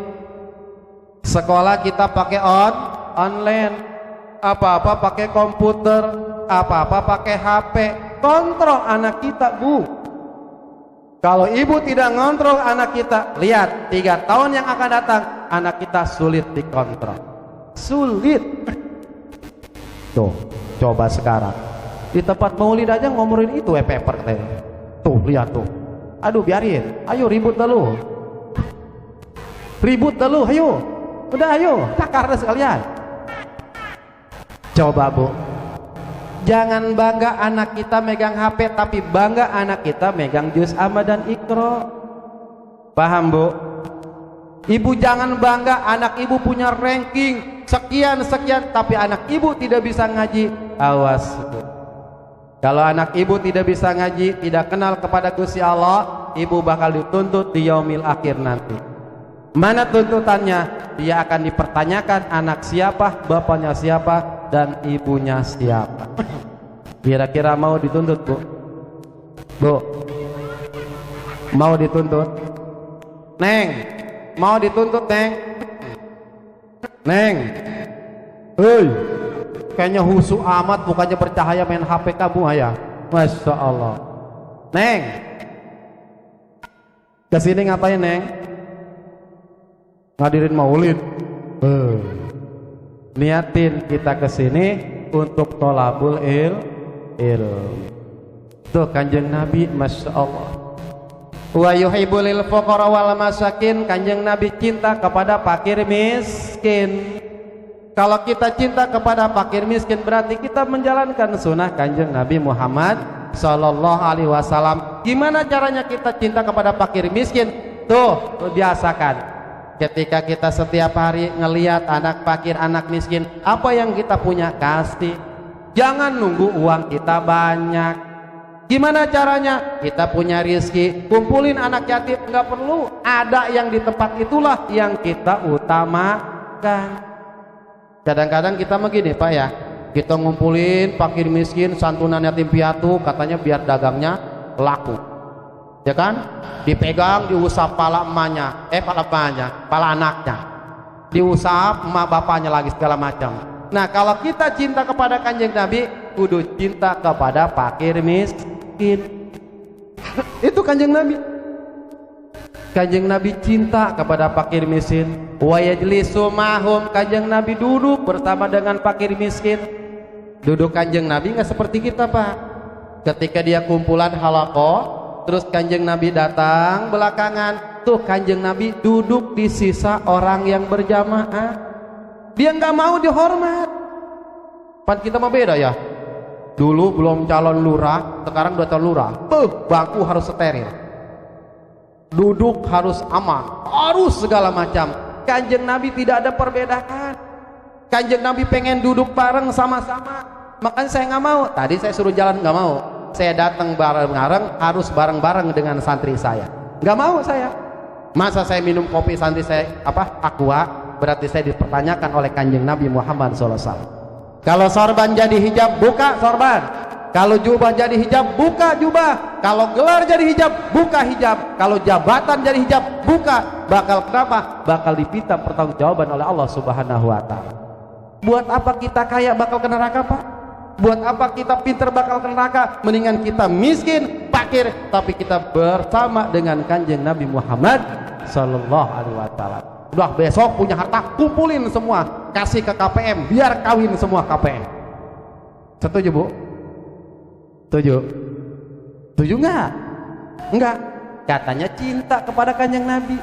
Sekolah kita pakai online, apa-apa pakai komputer, apa-apa pakai HP. Kontrol anak kita Bu. Kalau ibu tidak ngontrol anak kita, lihat 3 tahun yang akan datang anak kita sulit dikontrol. Sulit. Tuh, coba sekarang di tempat maulid aja ngomongin itu paper katanya. Tuh lihat tuh. Aduh biarin, ayo ribut dulu. Ribut dulu, ayo. Udah ayo, takar sekalian. Coba Bu, jangan bangga anak kita megang HP, tapi bangga anak kita megang juz amma dan ikro. Paham Bu? Ibu jangan bangga anak ibu punya ranking sekian, tapi anak ibu tidak bisa ngaji. Awas Bu. Kalau anak ibu tidak bisa ngaji, tidak kenal kepada Gusti Allah, ibu bakal dituntut di yaumil akhir nanti. Mana tuntutannya? Dia akan dipertanyakan anak siapa, bapaknya siapa, dan ibunya siapa. Kira-kira mau dituntut Bu? Bu, mau dituntut? Neng, mau dituntut Neng? Neng, hei, kayaknya husu amat, bukannya bercahaya main HP kamu ayah. Masya Allah. Neng, kesini ngapain Neng? Ngadirin maulid. Niatin kita kesini untuk tolabul ilm. Tuh Kanjeng Nabi, Masya Allah. Wa yuhibbul lil fuqara wal masakin. Kanjeng Nabi cinta kepada fakir miskin. Kalau kita cinta kepada fakir miskin, berarti kita menjalankan sunnah Kanjeng Nabi Muhammad Sallallahu Alaihi Wasallam. Gimana caranya kita cinta kepada fakir miskin? Tuh, biasakan. Ketika kita setiap hari ngelihat anak fakir, anak miskin, apa yang kita punya kasih. Jangan nunggu uang kita banyak. Gimana caranya? Kita punya rizki, kumpulin anak yatim, nggak perlu ada yang di tempat itulah yang kita utamakan. Kadang-kadang kita begini Pak ya, kita ngumpulin fakir miskin, santunan yatim piatu, katanya biar dagangnya laku. Ya kan? Dipegang, diusap pala emaknya, pala anaknya, diusap emak bapaknya lagi segala macam. Nah kalau kita cinta kepada Kanjeng Nabi, kudu cinta kepada fakir miskin. Itu Kanjeng Nabi. Kanjeng Nabi cinta kepada fakir miskin. Wa yajlisu mahum, Kanjeng Nabi duduk bersama dengan fakir miskin. Duduk Kanjeng Nabi nggak seperti kita Pak. Ketika dia kumpulan halaqah, terus Kanjeng Nabi datang belakangan, tuh Kanjeng Nabi duduk di sisa orang yang berjamaah. Dia nggak mau dihormat. Pan kita mah beda ya. Dulu belum calon lurah, sekarang udah calon lurah. Bangku harus steril. duduk harus aman, harus segala macam. Kanjeng Nabi tidak ada perbedaan. Kanjeng Nabi pengen duduk bareng sama-sama, makanya saya nggak mau. Tadi saya suruh jalan nggak mau, saya datang bareng-bareng, harus bareng-bareng dengan santri saya. Nggak mau saya. Masa saya minum kopi santri saya aqua, berarti saya dipertanyakan oleh Kanjeng Nabi Muhammad SAW. Kalau sorban jadi hijab, buka sorban. Kalau jubah jadi hijab, buka jubah. Kalau gelar jadi hijab, buka hijab. Kalau jabatan jadi hijab, buka. Kenapa? Bakal dipinta pertanggungjawaban oleh Allah Subhanahu wa Ta'ala. Buat apa kita kaya bakal ke neraka, Pak? Buat apa kita pinter bakal ke neraka? Mendingan kita miskin, fakir, tapi kita bersama dengan Kanjeng Nabi Muhammad sallallahu alaihi wasallam. Udah besok punya harta, kumpulin semua, kasih ke KPM, biar kawin semua KPM. Setuju, Bu? Setuju? Setuju enggak? Enggak. Katanya cinta kepada Kanjeng Nabi.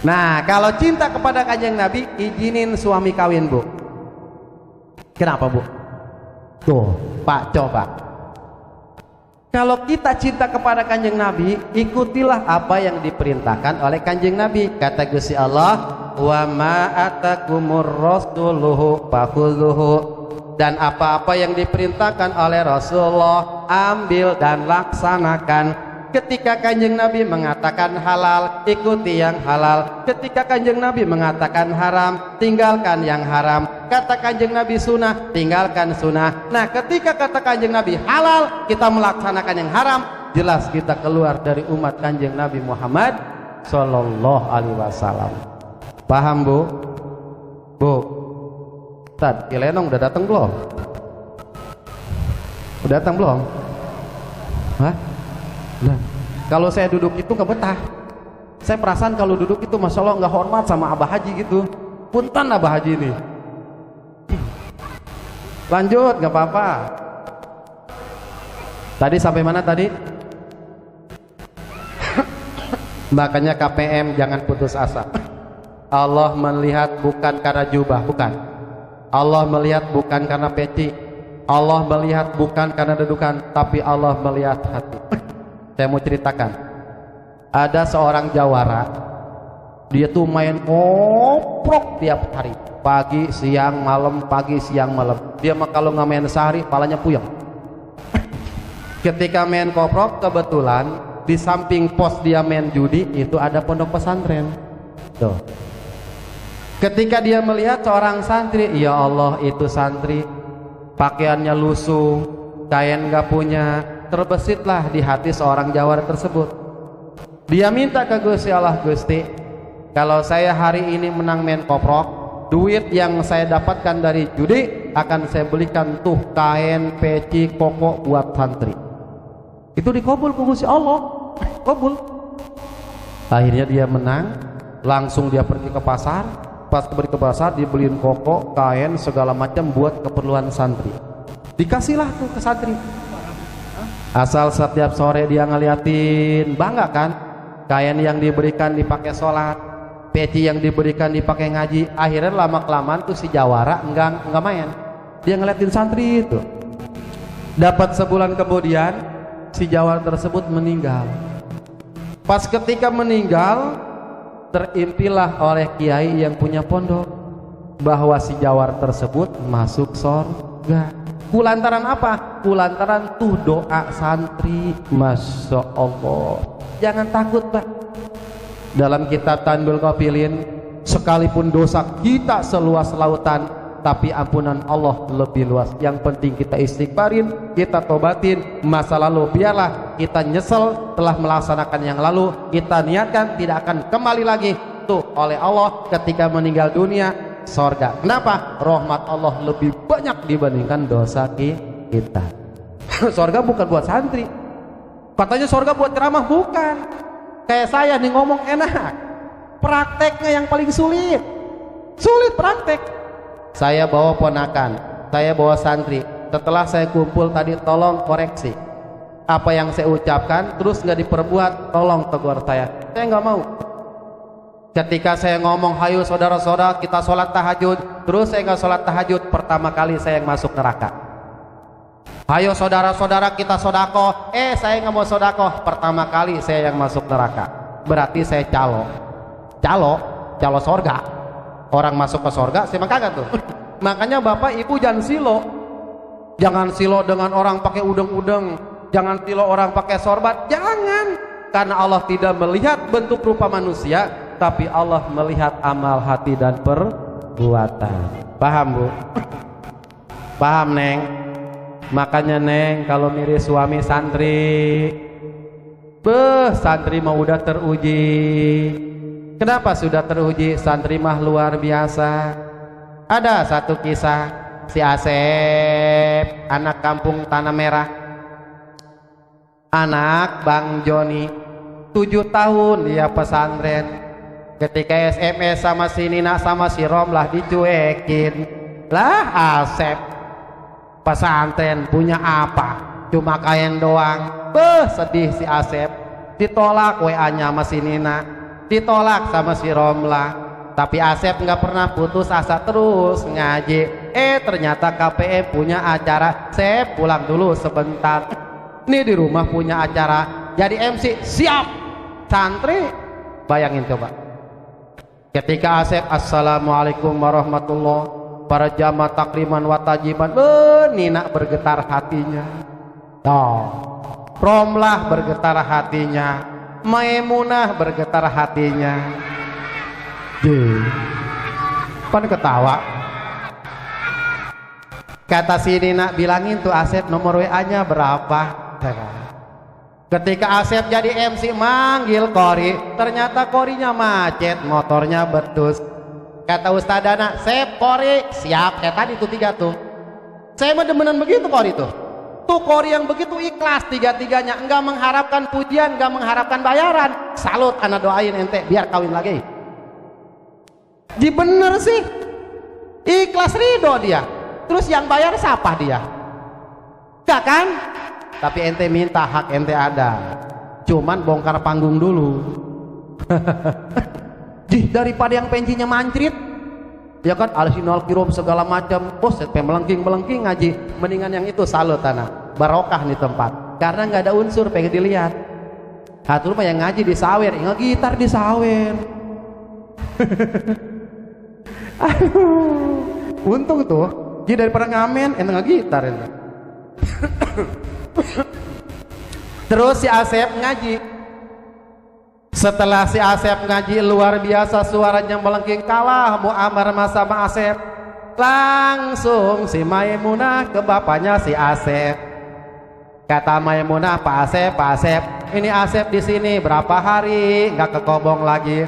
Nah, kalau cinta kepada Kanjeng Nabi, izinin suami kawin, Bu. Kenapa, Bu? Tuh, Pak, coba. Kalau kita cinta kepada Kanjeng Nabi, ikutilah apa yang diperintahkan oleh Kanjeng Nabi. Kata Gusti Allah, wa ma atakumur rasuluhu fakhudhuhu. Dan apa-apa yang diperintahkan oleh Rasulullah, ambil dan laksanakan. Ketika Kanjeng Nabi mengatakan halal, ikuti yang halal. Ketika Kanjeng Nabi mengatakan haram, tinggalkan yang haram. Kata Kanjeng Nabi sunnah, tinggalkan sunnah. Nah, ketika kata Kanjeng Nabi halal, kita melaksanakan yang haram, jelas kita keluar dari umat Kanjeng Nabi Muhammad sallallahu alaihi wasallam. Paham, Bu? Bu, Tad, Ilenong udah datang belum? Udah datang belum? Hah? Nah, kalau saya duduk itu nggak betah. Saya perasaan kalau duduk itu masya Allah nggak hormat sama Abah Haji gitu. Punten Abah Haji ini. Lanjut, nggak apa-apa. Tadi sampai mana tadi? Makanya KPM jangan putus asa. Allah melihat bukan karena jubah, bukan. Allah melihat bukan karena peci. Allah melihat bukan karena dudukan, tapi Allah melihat hati. Saya mau ceritakan, ada seorang jawara, dia tuh main koprok tiap hari, pagi siang malam, pagi siang malam. Dia mah kalau nggak main sehari palanya puyeng. Ketika main koprok, kebetulan di samping pos dia main judi itu ada pondok pesantren. Tuh. Ketika dia melihat seorang santri, ya Allah, itu santri pakaiannya lusuh, kain nggak punya. Terbesitlah di hati seorang jawara tersebut. Dia minta ke Gusti Allah, Gusti, kalau saya hari ini menang main koprok, duit yang saya dapatkan dari judi akan saya belikan tuh kain, peci, koko buat santri. Itu dikabul ke Gusti Allah, kabul. Akhirnya dia menang, langsung dia pergi ke pasar. Pas pergi ke pasar, dibeliin koko, kain, segala macam buat keperluan santri. Dikasihlah tuh ke santri. Asal setiap sore dia ngeliatin, bangga kan? Kain yang diberikan dipakai sholat, peci yang diberikan dipakai ngaji. Akhirnya lama-kelamaan tuh si jawara enggak main. Dia ngeliatin santri itu. Dapat sebulan kemudian, si jawara tersebut meninggal. Pas ketika meninggal, terimpilah oleh kiai yang punya pondok bahwa si jawara tersebut masuk surga. Kulantaran apa? Kulantaran tuh doa santri. Masya Allah. Jangan takut, Pak. Dalam kitab Tanbul Qafilin, sekalipun dosa kita seluas lautan, tapi ampunan Allah lebih luas. Yang penting kita istighfarin, kita tobatin masa lalu. Biarlah kita nyesel telah melaksanakan yang lalu, kita niatkan tidak akan kembali lagi tuh oleh Allah ketika meninggal dunia. Sorga. Kenapa? Rahmat Allah lebih banyak dibandingkan dosa kita. Sorga bukan buat santri. Katanya sorga buat ceramah, bukan. Kayak saya nih ngomong enak, prakteknya yang paling sulit. Sulit praktek. Saya bawa ponakan, saya bawa santri. Setelah saya kumpul tadi, tolong koreksi apa yang saya ucapkan, terus nggak diperbuat, tolong tegur saya. Saya nggak mau. Ketika saya ngomong, hayu saudara-saudara kita sholat tahajud, terus saya nggak sholat tahajud, pertama kali saya yang masuk neraka. Ayo saudara-saudara kita sodakoh. Saya nggak mau sodakoh. Pertama kali saya yang masuk neraka. Berarti saya calo sorga. Orang masuk ke sorga, saya mah kagak tuh. Makanya bapak ibu jangan silo. Jangan silo dengan orang pakai udeng-udeng. Jangan silo orang pakai sorban. Jangan. Karena Allah tidak melihat bentuk rupa manusia, tapi Allah melihat amal hati dan perbuatan. Paham bu? Paham neng? Makanya neng kalau mirip suami santri, santri mah udah teruji. Kenapa sudah teruji? Santri mah luar biasa. Ada satu kisah, si Asep, anak kampung Tanah Merah, anak Bang Joni, 7 tahun dia pesantren. Ketika SMS sama si Nina sama si Rom lah dicuekin. Lah Asep pesantren punya apa? Cuma kain doang. Sedih si Asep. Ditolak WA-nya sama si Nina, ditolak sama si Romlah. Tapi Asep nggak pernah putus asa, terus ngaji. Ternyata KPM punya acara. Saya pulang dulu sebentar. Nih di rumah punya acara, jadi MC siap. Santri bayangin coba. Ketika Asep assalamualaikum warahmatullah, para jamaah takriman wa tajiban, Nina bergetar hatinya. Romlah bergetar hatinya, Maimunah bergetar hatinya. Pan ketawa. Kata si Nina, bilangin tuh Asep nomor WA-nya berapa. Ketika Asep jadi MC manggil Kori, ternyata Korinya macet, motornya betus. Kata Ustadana, Sep Kori siap. Kayak tadi tuh 3 tuh. Saya mah demenan begitu Kori tuh. Tuh Kori yang begitu ikhlas, 3-3-nya, enggak mengharapkan pujian, enggak mengharapkan bayaran. Salut, anak doain ente biar kawin lagi. Di bener sih, ikhlas ridho dia. Terus yang bayar siapa dia? Gak kan? Tapi ente minta, hak ente ada. Cuman bongkar panggung dulu. Daripada yang pensinya mancrit, ya kan, alsinal kirob segala macam. Set melengking ngaji. Mendingan yang itu, salut tanah. Barokah nih tempat. Karena nggak ada unsur pengen dilihat. Hatur mah yang ngaji di sawer, ngegitar di sawer. Aduh, untung tuh. Jadi daripada ngamen, ente ngegitar ente. Terus si Asep ngaji. Setelah si Asep ngaji luar biasa, suaranya melengking, kalah Muammar sama Asep. Langsung si Maimunah ke bapaknya si Asep. Kata Maimunah, Pak Asep, ini Asep di sini berapa hari nggak ke Kobong lagi.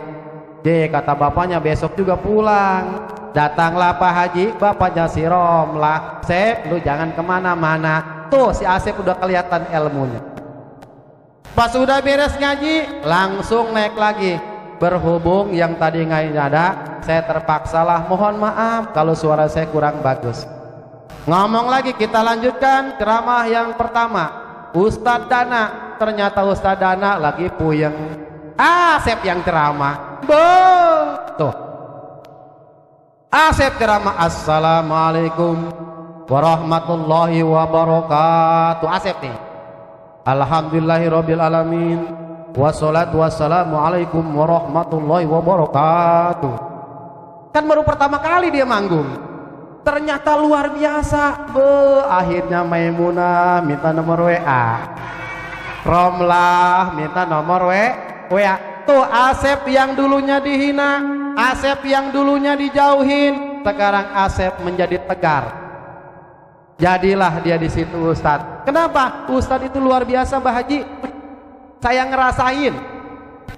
Kata bapaknya besok juga pulang. Datanglah Pak Haji, bapaknya si Romlah. Sep, lu jangan kemana-mana. Tuh si Asep udah kelihatan ilmunya. Pas udah beres ngaji, langsung naik lagi. Berhubung yang tadi nggak ada, saya terpaksalah mohon maaf kalau suara saya kurang bagus. Ngomong lagi, kita lanjutkan ceramah yang pertama. Ustadz Dana, ternyata Ustadz Dana lagi puyeng. Asep yang ceramah. Tuh Asep ceramah, assalamualaikum warahmatullahi wabarakatuh. Asep nih, alhamdulillahirabbil alamin, wassalatu wassalamu alaikum warahmatullahi wabarakatuh. Kan baru pertama kali dia manggung, ternyata luar biasa. Akhirnya Maimunah minta nomor WA, Romlah minta nomor WA. Tuh Asep yang dulunya dihina, Asep yang dulunya dijauhin, sekarang Asep menjadi tegar. Jadilah dia di situ Ustadz. Kenapa? Ustadz itu luar biasa Mbah Haji. Saya ngerasain.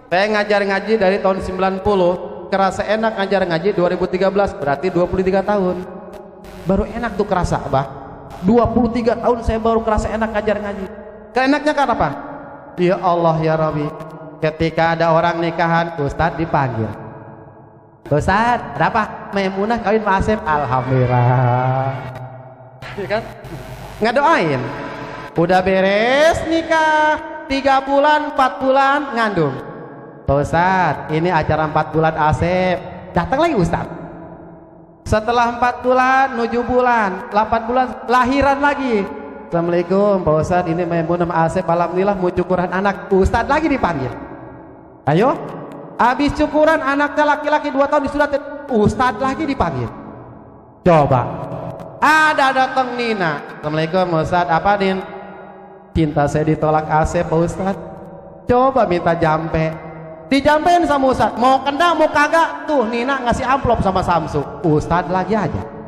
Saya ngajar ngaji dari tahun 90, kerasa enak ngajar ngaji 2013, berarti 23 tahun. Baru enak tuh kerasa, Bah. 23 tahun saya baru kerasa enak ngajar ngaji. Keenaknya kan apa? Ya Allah ya Rabbi. Ketika ada orang nikahan, Ustadz dipanggil. Ustadz, ada apa? Maimunah kawin Pak Asep. Alhamdulillah. Ya kan? Ngadoain. Udah beres nikah, 3 bulan, 4 bulan ngandung. Ustadz, ini acara 4 bulan Asep. Datang lagi Ustadz. Setelah 4 bulan, 7 bulan, 8 bulan, lahiran lagi. Assalamualaikum Pak Ustadz, ini Maimunah Asep, alhamdulillah mau cukuran anak. Ustadz lagi dipanggil. Ayo, habis cukuran anaknya laki-laki 2 tahun disudatin, Ustadz lagi dipanggil. Coba, ada datang Nina. Assalamualaikum Ustadz, apa Din? Cinta saya ditolak Asep Pak Ustadz. Coba minta jampe, dijampein sama Ustadz. Mau kena mau kagak, tuh Nina ngasih amplop sama Samsu. Ustadz lagi aja.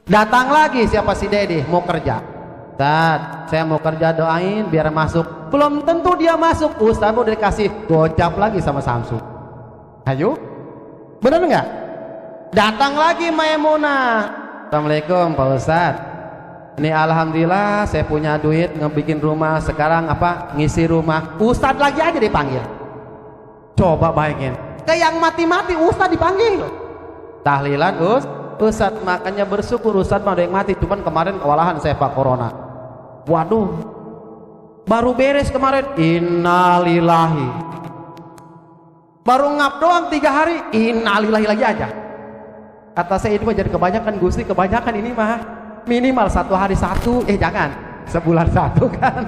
Datang lagi siapa si Dedi mau kerja. Ustadz, saya mau kerja, doain biar masuk. Belum tentu dia masuk, Ustadz udah dikasih gocap lagi sama Samsu. Ayo, bener nggak? Datang lagi Maimunah. Assalamualaikum Pak Ustadz, ini alhamdulillah saya punya duit ngebikin rumah, sekarang apa ngisi rumah. Ustadz lagi aja dipanggil. Coba bayangin, kayak yang mati-mati Ustadz dipanggil. Tahlilan Ustadz, makanya bersyukur Ustadz mah ada yang mati, cuman kemarin kewalahan saya Pak Corona. Waduh, baru beres kemarin, innalillahi. Baru ngap doang 3 hari, innalillahi lagi aja. Kata saya ini mah jadi kebanyakan Gusti, kebanyakan ini mah minimal 1 hari 1, jangan sebulan 1 kan.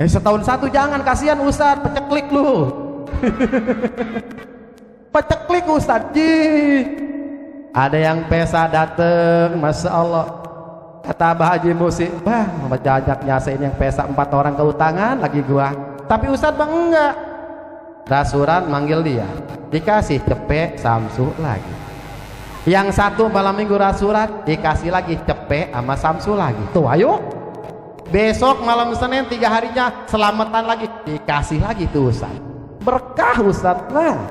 Setahun 1 jangan, kasihan Ustadz, peceklik lu. Peceklik Ustadz, ada yang pesa dateng, Masya Allah. Kata Abah Haji Musi, bah jajak nyasain yang pesa 4 orang ke utangan lagi gua. Tapi Ustadz bang enggak. Rasuran manggil dia, dikasih cepek Samsu lagi. Yang satu malam minggu rasuran, dikasih lagi cepek sama Samsu lagi. Tuh ayo, besok malam Senin 3 harinya selamatan lagi, dikasih lagi tuh Ustadz. Berkah Ustadz lah.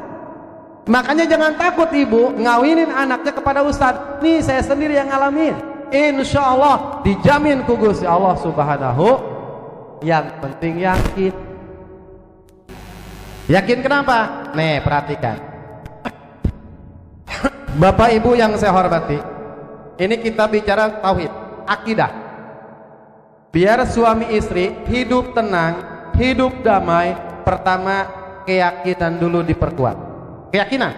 Makanya jangan takut ibu ngawinin anaknya kepada Ustadz. Nih saya sendiri yang ngalamin. Insya Allah dijamin ku Gusti Allah Subhanahu. Yang penting yakin. Yakin kenapa? Nih perhatikan. Bapak ibu yang saya hormati, ini kita bicara tauhid, akidah. Biar suami istri hidup tenang, hidup damai, pertama keyakinan dulu diperkuat. Keyakinan.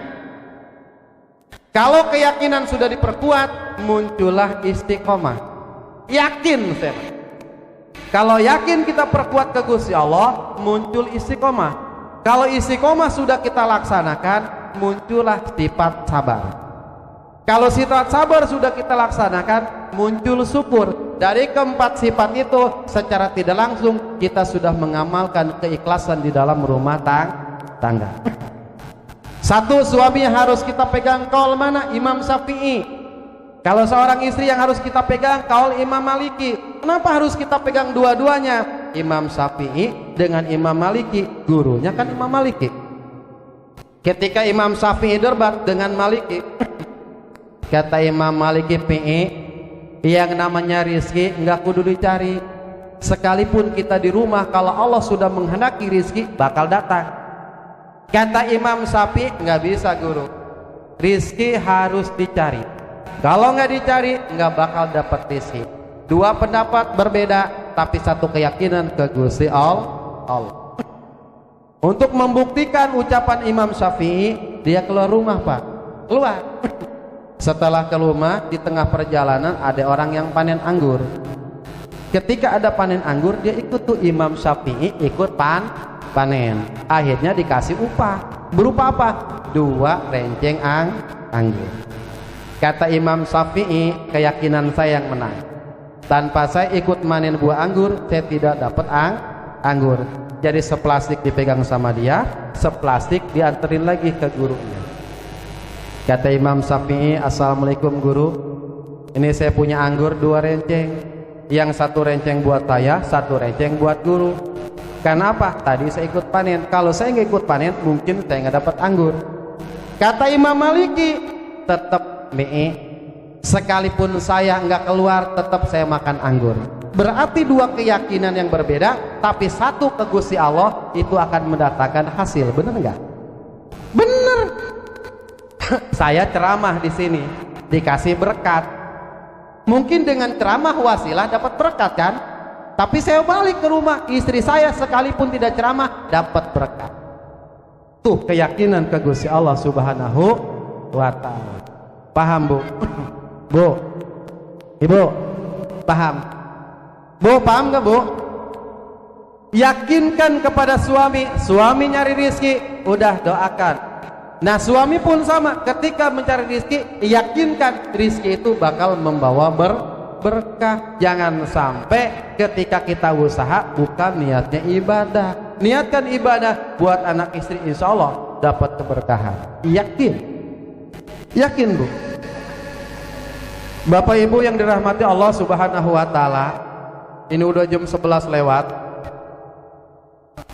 Kalau keyakinan sudah diperkuat, muncullah istiqomah. Yakin saya. Kalau yakin kita perkuat ke Gusti Allah, muncul istiqomah. Kalau istiqomah sudah kita laksanakan, muncullah sifat sabar. Kalau sifat sabar sudah kita laksanakan, muncul syukur. Dari keempat sifat itu, secara tidak langsung kita sudah mengamalkan keikhlasan di dalam rumah tangga. Satu, suami harus kita pegang kaul mana? Imam Syafi'i. Kalau seorang istri yang harus kita pegang kaul Imam Maliki. Kenapa harus kita pegang dua-duanya? Imam Syafi'i dengan Imam Maliki, gurunya kan Imam Maliki. Ketika Imam Syafi'i debat dengan Maliki, kata Imam Maliki PE, yang namanya rizki nggak kudu dicari. Sekalipun kita di rumah, kalau Allah sudah menghendaki rizki bakal datang. Kata Imam Syafi'i, nggak bisa guru, rizki harus dicari. Kalau nggak dicari nggak bakal dapat rizki. Dua pendapat berbeda, tapi satu keyakinan ke Gusti Allah. Untuk membuktikan ucapan Imam Syafi'i, dia keluar rumah Pak, keluar. Setelah keluar, di tengah perjalanan ada orang yang panen anggur. Ketika ada panen anggur, dia ikut tuh Imam Syafi'i ikut panen. Akhirnya dikasih upah. Berupa apa? 2 renceng anggur. Kata Imam Syafi'i, keyakinan saya yang menang. Tanpa saya ikut panen buah anggur, saya tidak dapat anggur. Jadi seplastik dipegang sama dia, seplastik dianterin lagi ke gurunya. Kata Imam Syafi'i, assalamualaikum guru, ini saya punya anggur 2 renceng. Yang 1 renceng buat saya, 1 renceng buat guru. Karena apa? Tadi saya ikut panen. Kalau saya nggak ikut panen, mungkin saya nggak dapat anggur. Kata Imam Maliki, tetap sekalipun saya nggak keluar, tetap saya makan anggur. Berarti 2 keyakinan yang berbeda, tapi satu ke Gusti Allah itu akan mendatangkan hasil. Bener nggak? Bener. Saya ceramah di sini, dikasih berkat. Mungkin dengan ceramah wasilah dapat berkat kan? Tapi saya balik ke rumah, istri saya sekalipun tidak ceramah dapat berkat. Tuh keyakinan ke Gusti Allah Subhanahu wa ta'ala. Paham Bu? Bu, Ibu, Paham? Bu, paham gak bu? Yakinkan kepada suami, suami nyari rizki, udah doakan. Nah suami pun sama, ketika mencari rizki, yakinkan rizki itu bakal membawa berkah. Jangan sampai ketika kita usaha bukan niatnya ibadah. Niatkan ibadah buat anak istri, insya Allah dapat keberkahan. Yakin bu. Bapak ibu yang dirahmati Allah subhanahu wa ta'ala, ini udah jam 11 lewat,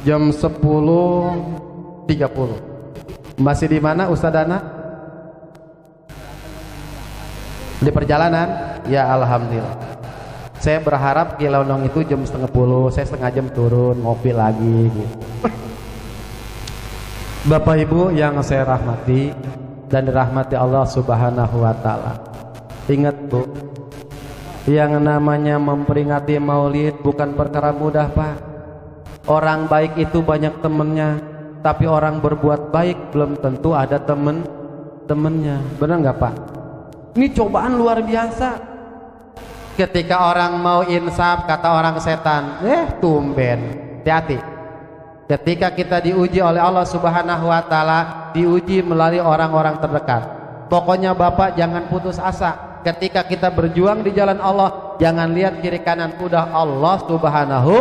jam 10.30. Masih di mana Ustaz Dana? Di perjalanan? Ya alhamdulillah. Saya berharap Kilondong itu jam 9:30, saya setengah jam turun ngopi lagi gitu. Bapak ibu yang saya rahmati dan dirahmati Allah subhanahu wa ta'ala, ingat bu, yang namanya memperingati maulid bukan perkara mudah pak. Orang baik itu banyak temennya, tapi orang berbuat baik belum tentu ada temennya. Benar nggak pak? Ini cobaan luar biasa. Ketika orang mau insaf, kata orang setan, tumben. Hati-hati. Ketika kita diuji oleh Allah subhanahu wa ta'ala, diuji melalui orang-orang terdekat. Pokoknya bapak jangan putus asa. Ketika kita berjuang di jalan Allah, jangan lihat kiri kanan, udah Allah subhanahu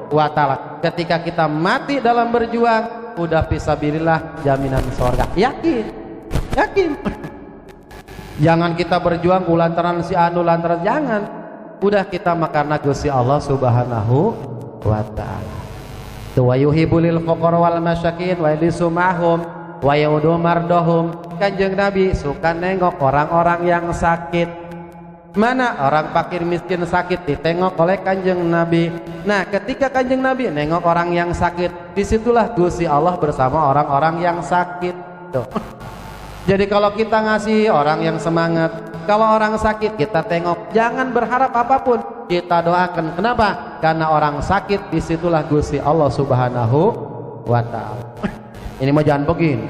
wa ta'ala. Ketika kita mati dalam berjuang, udah fisabilillah jaminan surga. Yakin. Jangan kita berjuang lantaran si anu, lantaran jangan. Udah kita makan Gusti Allah subhanahu wa ta'ala. Wa yuhibbul fuqara wal masyakin wa yalisumahum wa yaudu mardahum. Kanjeng Nabi suka nengok orang-orang yang sakit. Mana orang fakir miskin sakit ditengok oleh Kanjeng Nabi. Nah ketika Kanjeng Nabi nengok orang yang sakit, disitulah Gusti Allah bersama orang-orang yang sakit tuh. Jadi kalau kita ngasih orang yang semangat, kalau orang sakit kita tengok, jangan berharap apapun, kita doakan. Kenapa? Karena orang sakit disitulah Gusti Allah subhanahu wa ta'ala. Ini mah jangan begini.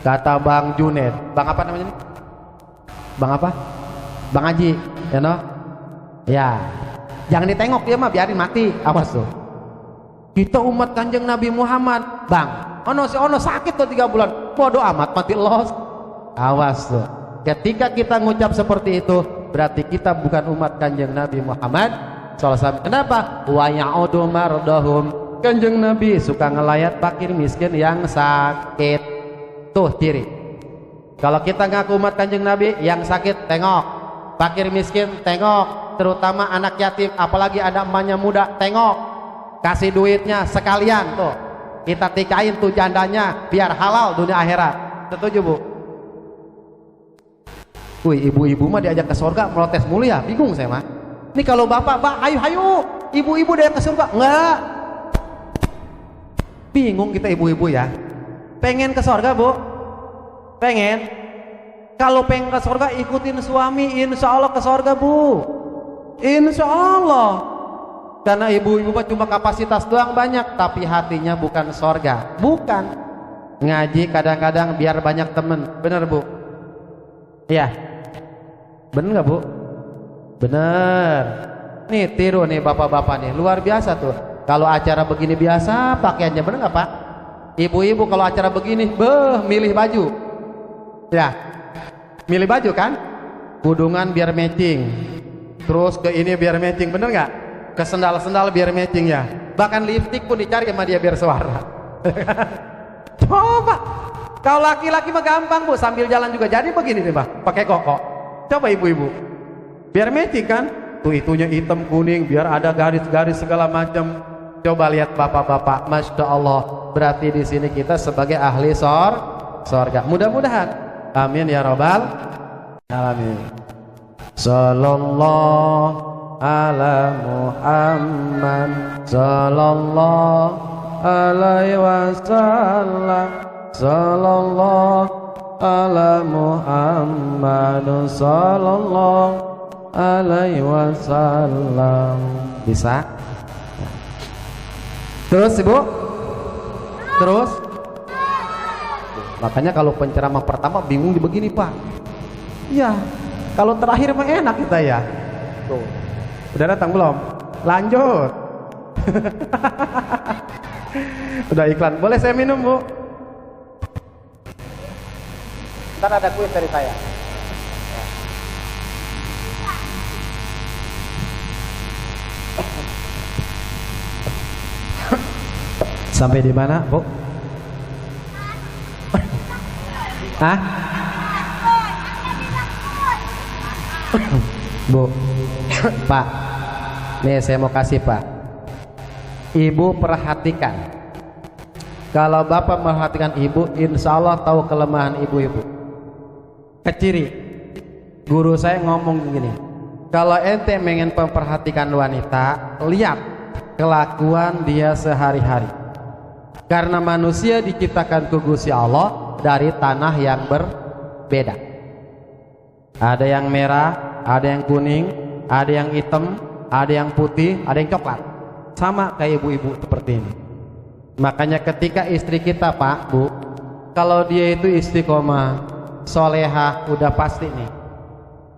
Kata Bang Junet, Bang apa namanya ini? Bang apa? Bang Haji, ya no? Ya, jangan ditengok dia mah, biarin mati. Awas tuh. Kita umat Kanjeng Nabi Muhammad, Bang. Si ono sakit tuh 3 bulan, bodoh amat mati los. Awas tuh. Ketika kita ngucap seperti itu, berarti kita bukan umat Kanjeng Nabi Muhammad SAW. Kenapa? Wa ya'udu mardahum. Kanjeng Nabi suka ngelayat fakir miskin yang sakit. Tuh ciri. Kalau kita ngaku umat Kanjeng Nabi, yang sakit tengok, fakir miskin tengok, terutama anak yatim, apalagi ada emaknya muda, tengok, kasih duitnya sekalian tuh. Kita tikain tuh jandanya biar halal dunia akhirat. Setuju bu? Wih, ibu-ibu mah diajak ke surga protes mulu ya, bingung saya mah. Ini kalau bapak, hayu, ibu-ibu diajak ke surga, enggak. Bingung kita ibu-ibu ya. Pengen ke surga bu? Pengen? Kalau pengen ke surga ikutin suami, insya Allah ke surga bu. Insya Allah. Karena ibu-ibu cuma kapasitas doang banyak, tapi hatinya bukan surga. Bukan. Ngaji kadang-kadang biar banyak temen. Bener bu? Iya. Bener gak bu? Bener. Nih tiru nih bapak-bapak nih, luar biasa tuh. Kalau acara begini biasa pakaiannya, bener gak pak? Ibu-ibu kalau acara begini, milih baju. Ya, milih baju kan? Kudungan biar matching, terus ke ini biar matching, bener gak? Ke sendal-sendal biar matching ya. Bahkan lipstik pun dicari sama dia biar suara. Coba, kalau laki-laki mah gampang bu, sambil jalan juga jadi begini nih pak, pakai koko. Coba ibu-ibu, biar matching kan? Tuh itunya hitam kuning, biar ada garis-garis segala macam. Coba lihat bapak-bapak, masya Allah. Berarti di sini kita sebagai ahli surga. Mudah-mudahan. Amin ya robbal alamin. Sallallahu ala Muhammad sallallahu alaihi wasallam. Sallallahu ala Muhammad sallallahu alaihi wasallam. Bisa? Terus ibu? Terus? Makanya kalau penceramah pertama bingung begini pak. Iya. Kalau terakhir mah enak kita ya. Tuh. Udah datang belum? Lanjut. Udah iklan. Boleh saya minum, Bu? Ntar ada kuis dari saya. Sampai di mana, Bu? Hah? Bu, Pak, nih saya mau kasih, Pak. Ibu perhatikan. Kalau Bapak memperhatikan Ibu, insya Allah tahu kelemahan ibu-ibu. Keciri, guru saya ngomong gini, kalau ente pengen memperhatikan wanita, lihat kelakuan dia sehari-hari. Karena manusia diciptakan ku Gusti Allah dari tanah yang berbeda. Ada yang merah, ada yang kuning, ada yang hitam, ada yang putih, ada yang coklat. Sama kayak ibu-ibu seperti ini. Makanya ketika istri kita, Pak, Bu, kalau dia itu istiqomah, solehah, udah pasti nih,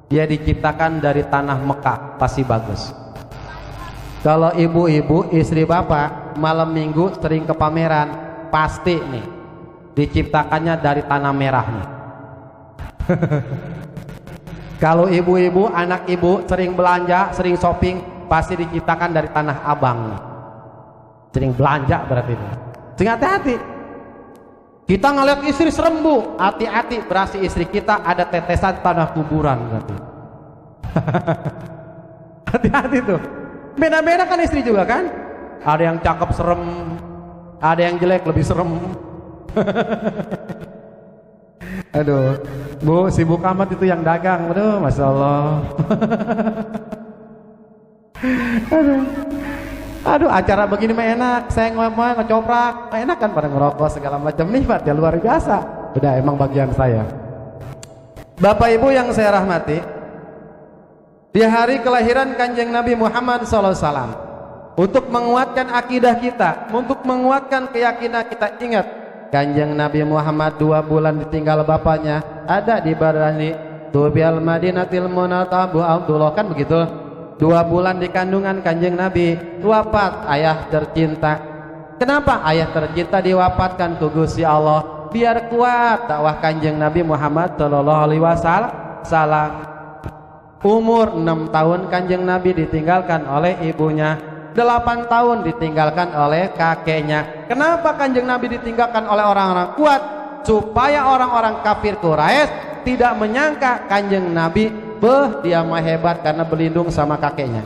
dia diciptakan dari tanah Mekah, pasti bagus. Kalau ibu-ibu, istri Bapak, malam minggu sering ke pameran, pasti nih, diciptakannya dari tanah merah nih. Kalau ibu-ibu, anak ibu sering belanja, sering shopping, pasti diciptakan dari tanah Abang nih. Sering belanja berarti itu. Sering hati-hati. Kita ngeliat istri serem, Bu, hati-hati, berarti istri kita ada tetesan tanah kuburan berarti. Hati-hati tuh. Beda-beda kan istri juga kan? Ada yang cakep serem, ada yang jelek lebih serem. Aduh, Bu, sibuk amat itu yang dagang. Aduh, Masya Allah. Aduh, acara begini mah enak. Saya ngomong ngecoprak, enak kan pada ngerokok segala macam, nikmat ya, luar biasa. Udah emang bagian saya. Bapak Ibu yang saya rahmati, di hari kelahiran Kanjeng Nabi Muhammad SAW, untuk menguatkan akidah kita, untuk menguatkan keyakinan kita, ingat Kanjeng Nabi Muhammad 2 bulan ditinggal bapaknya, ada di Barani Tubial Madinatil Munatabu Abdullah, kan begitu. 2 bulan di kandungan Kanjeng Nabi, wafat ayah tercinta. Kenapa ayah tercinta diwafatkan ku Gusti Allah? Biar kuat dakwah Kanjeng Nabi Muhammad sallallahu alaihi wasallam. Umur 6 tahun Kanjeng Nabi ditinggalkan oleh ibunya, 8 tahun ditinggalkan oleh kakeknya. Kenapa Kanjeng Nabi ditinggalkan oleh orang-orang kuat? Supaya orang-orang kafir Quraisy tidak menyangka Kanjeng Nabi dia mah hebat karena berlindung sama kakeknya,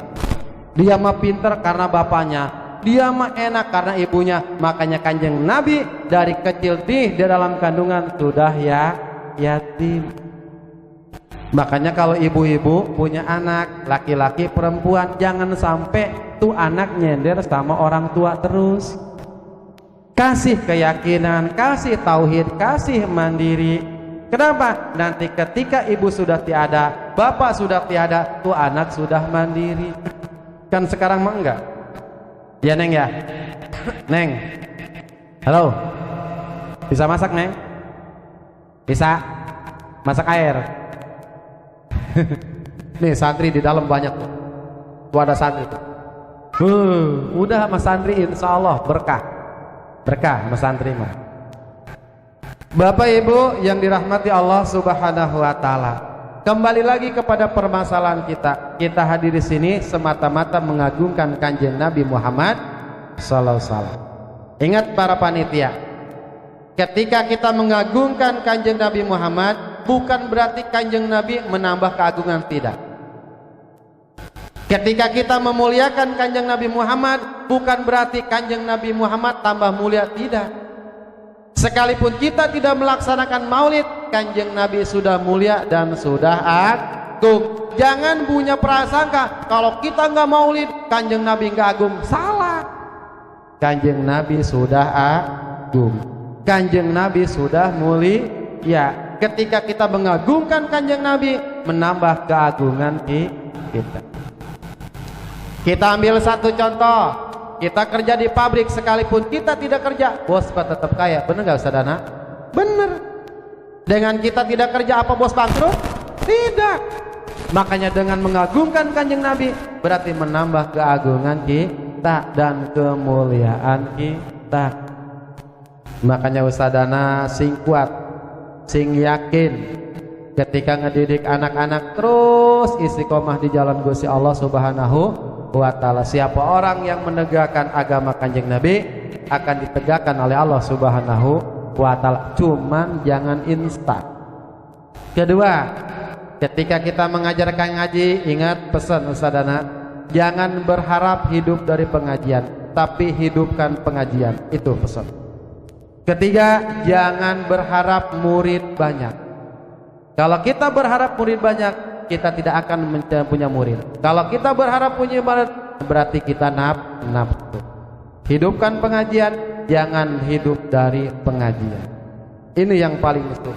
dia mah pinter karena bapaknya, dia mah enak karena ibunya. Makanya Kanjeng Nabi dari kecil di dalam kandungan sudah yatim. Makanya kalau ibu-ibu punya anak laki-laki perempuan, jangan sampai tuh anak nyender sama orang tua terus. Kasih keyakinan, kasih tauhid, kasih mandiri. Kenapa? Nanti ketika ibu sudah tiada, bapak sudah tiada, tuh anak sudah mandiri. Kan sekarang mah enggak. Ya Neng ya? Neng, halo, bisa masak Neng? Bisa? Masak air? Nih santri di dalam banyak tuh. Tuh ada santri tuh. Udah mas santri insya Allah berkah. Berkah mas santri mah. Bapak Ibu yang dirahmati Allah Subhanahu wa taala, kembali lagi kepada permasalahan kita. Kita hadir di sini semata-mata mengagungkan Kanjeng Nabi Muhammad sallallahu alaihi wasallam. Ingat para panitia, ketika kita mengagungkan Kanjeng Nabi Muhammad, bukan berarti Kanjeng Nabi menambah keagungan, tidak. Ketika kita memuliakan Kanjeng Nabi Muhammad, bukan berarti Kanjeng Nabi Muhammad tambah mulia, tidak. Sekalipun kita tidak melaksanakan maulid, Kanjeng Nabi sudah mulia dan sudah agung. Jangan punya prasangka kalau kita nggak maulid, Kanjeng Nabi nggak agung. Salah. Kanjeng Nabi sudah agung. Kanjeng Nabi sudah mulia. Ketika kita mengagungkan Kanjeng Nabi, menambah keagungan kita. Kita ambil satu contoh. Kita kerja di pabrik, sekalipun kita tidak kerja, bos tetap kaya. Bener gak Ustaz Dana? Bener. Dengan kita tidak kerja, apa bos bangkrut? Tidak. Makanya dengan mengagungkan Kanjeng Nabi berarti menambah keagungan kita dan kemuliaan kita. Makanya ustadana sing kuat, sing yakin ketika ngedidik anak-anak terus istiqomah di jalan Gusti Allah Subhanahu wa taala. Siapa orang yang menegakkan agama Kanjeng Nabi akan ditegakkan oleh Allah Subhanahu wa taala. Cuman jangan instan. Kedua, ketika kita mengajarkan ngaji, ingat pesan ustadana, jangan berharap hidup dari pengajian, tapi hidupkan pengajian. Itu pesan. Ketiga, jangan berharap murid banyak. Kalau kita berharap murid banyak, kita tidak akan punya murid. Kalau kita berharap punya murid, berarti kita nafsu. Hidupkan pengajian, jangan hidup dari pengajian. Ini yang paling mesti.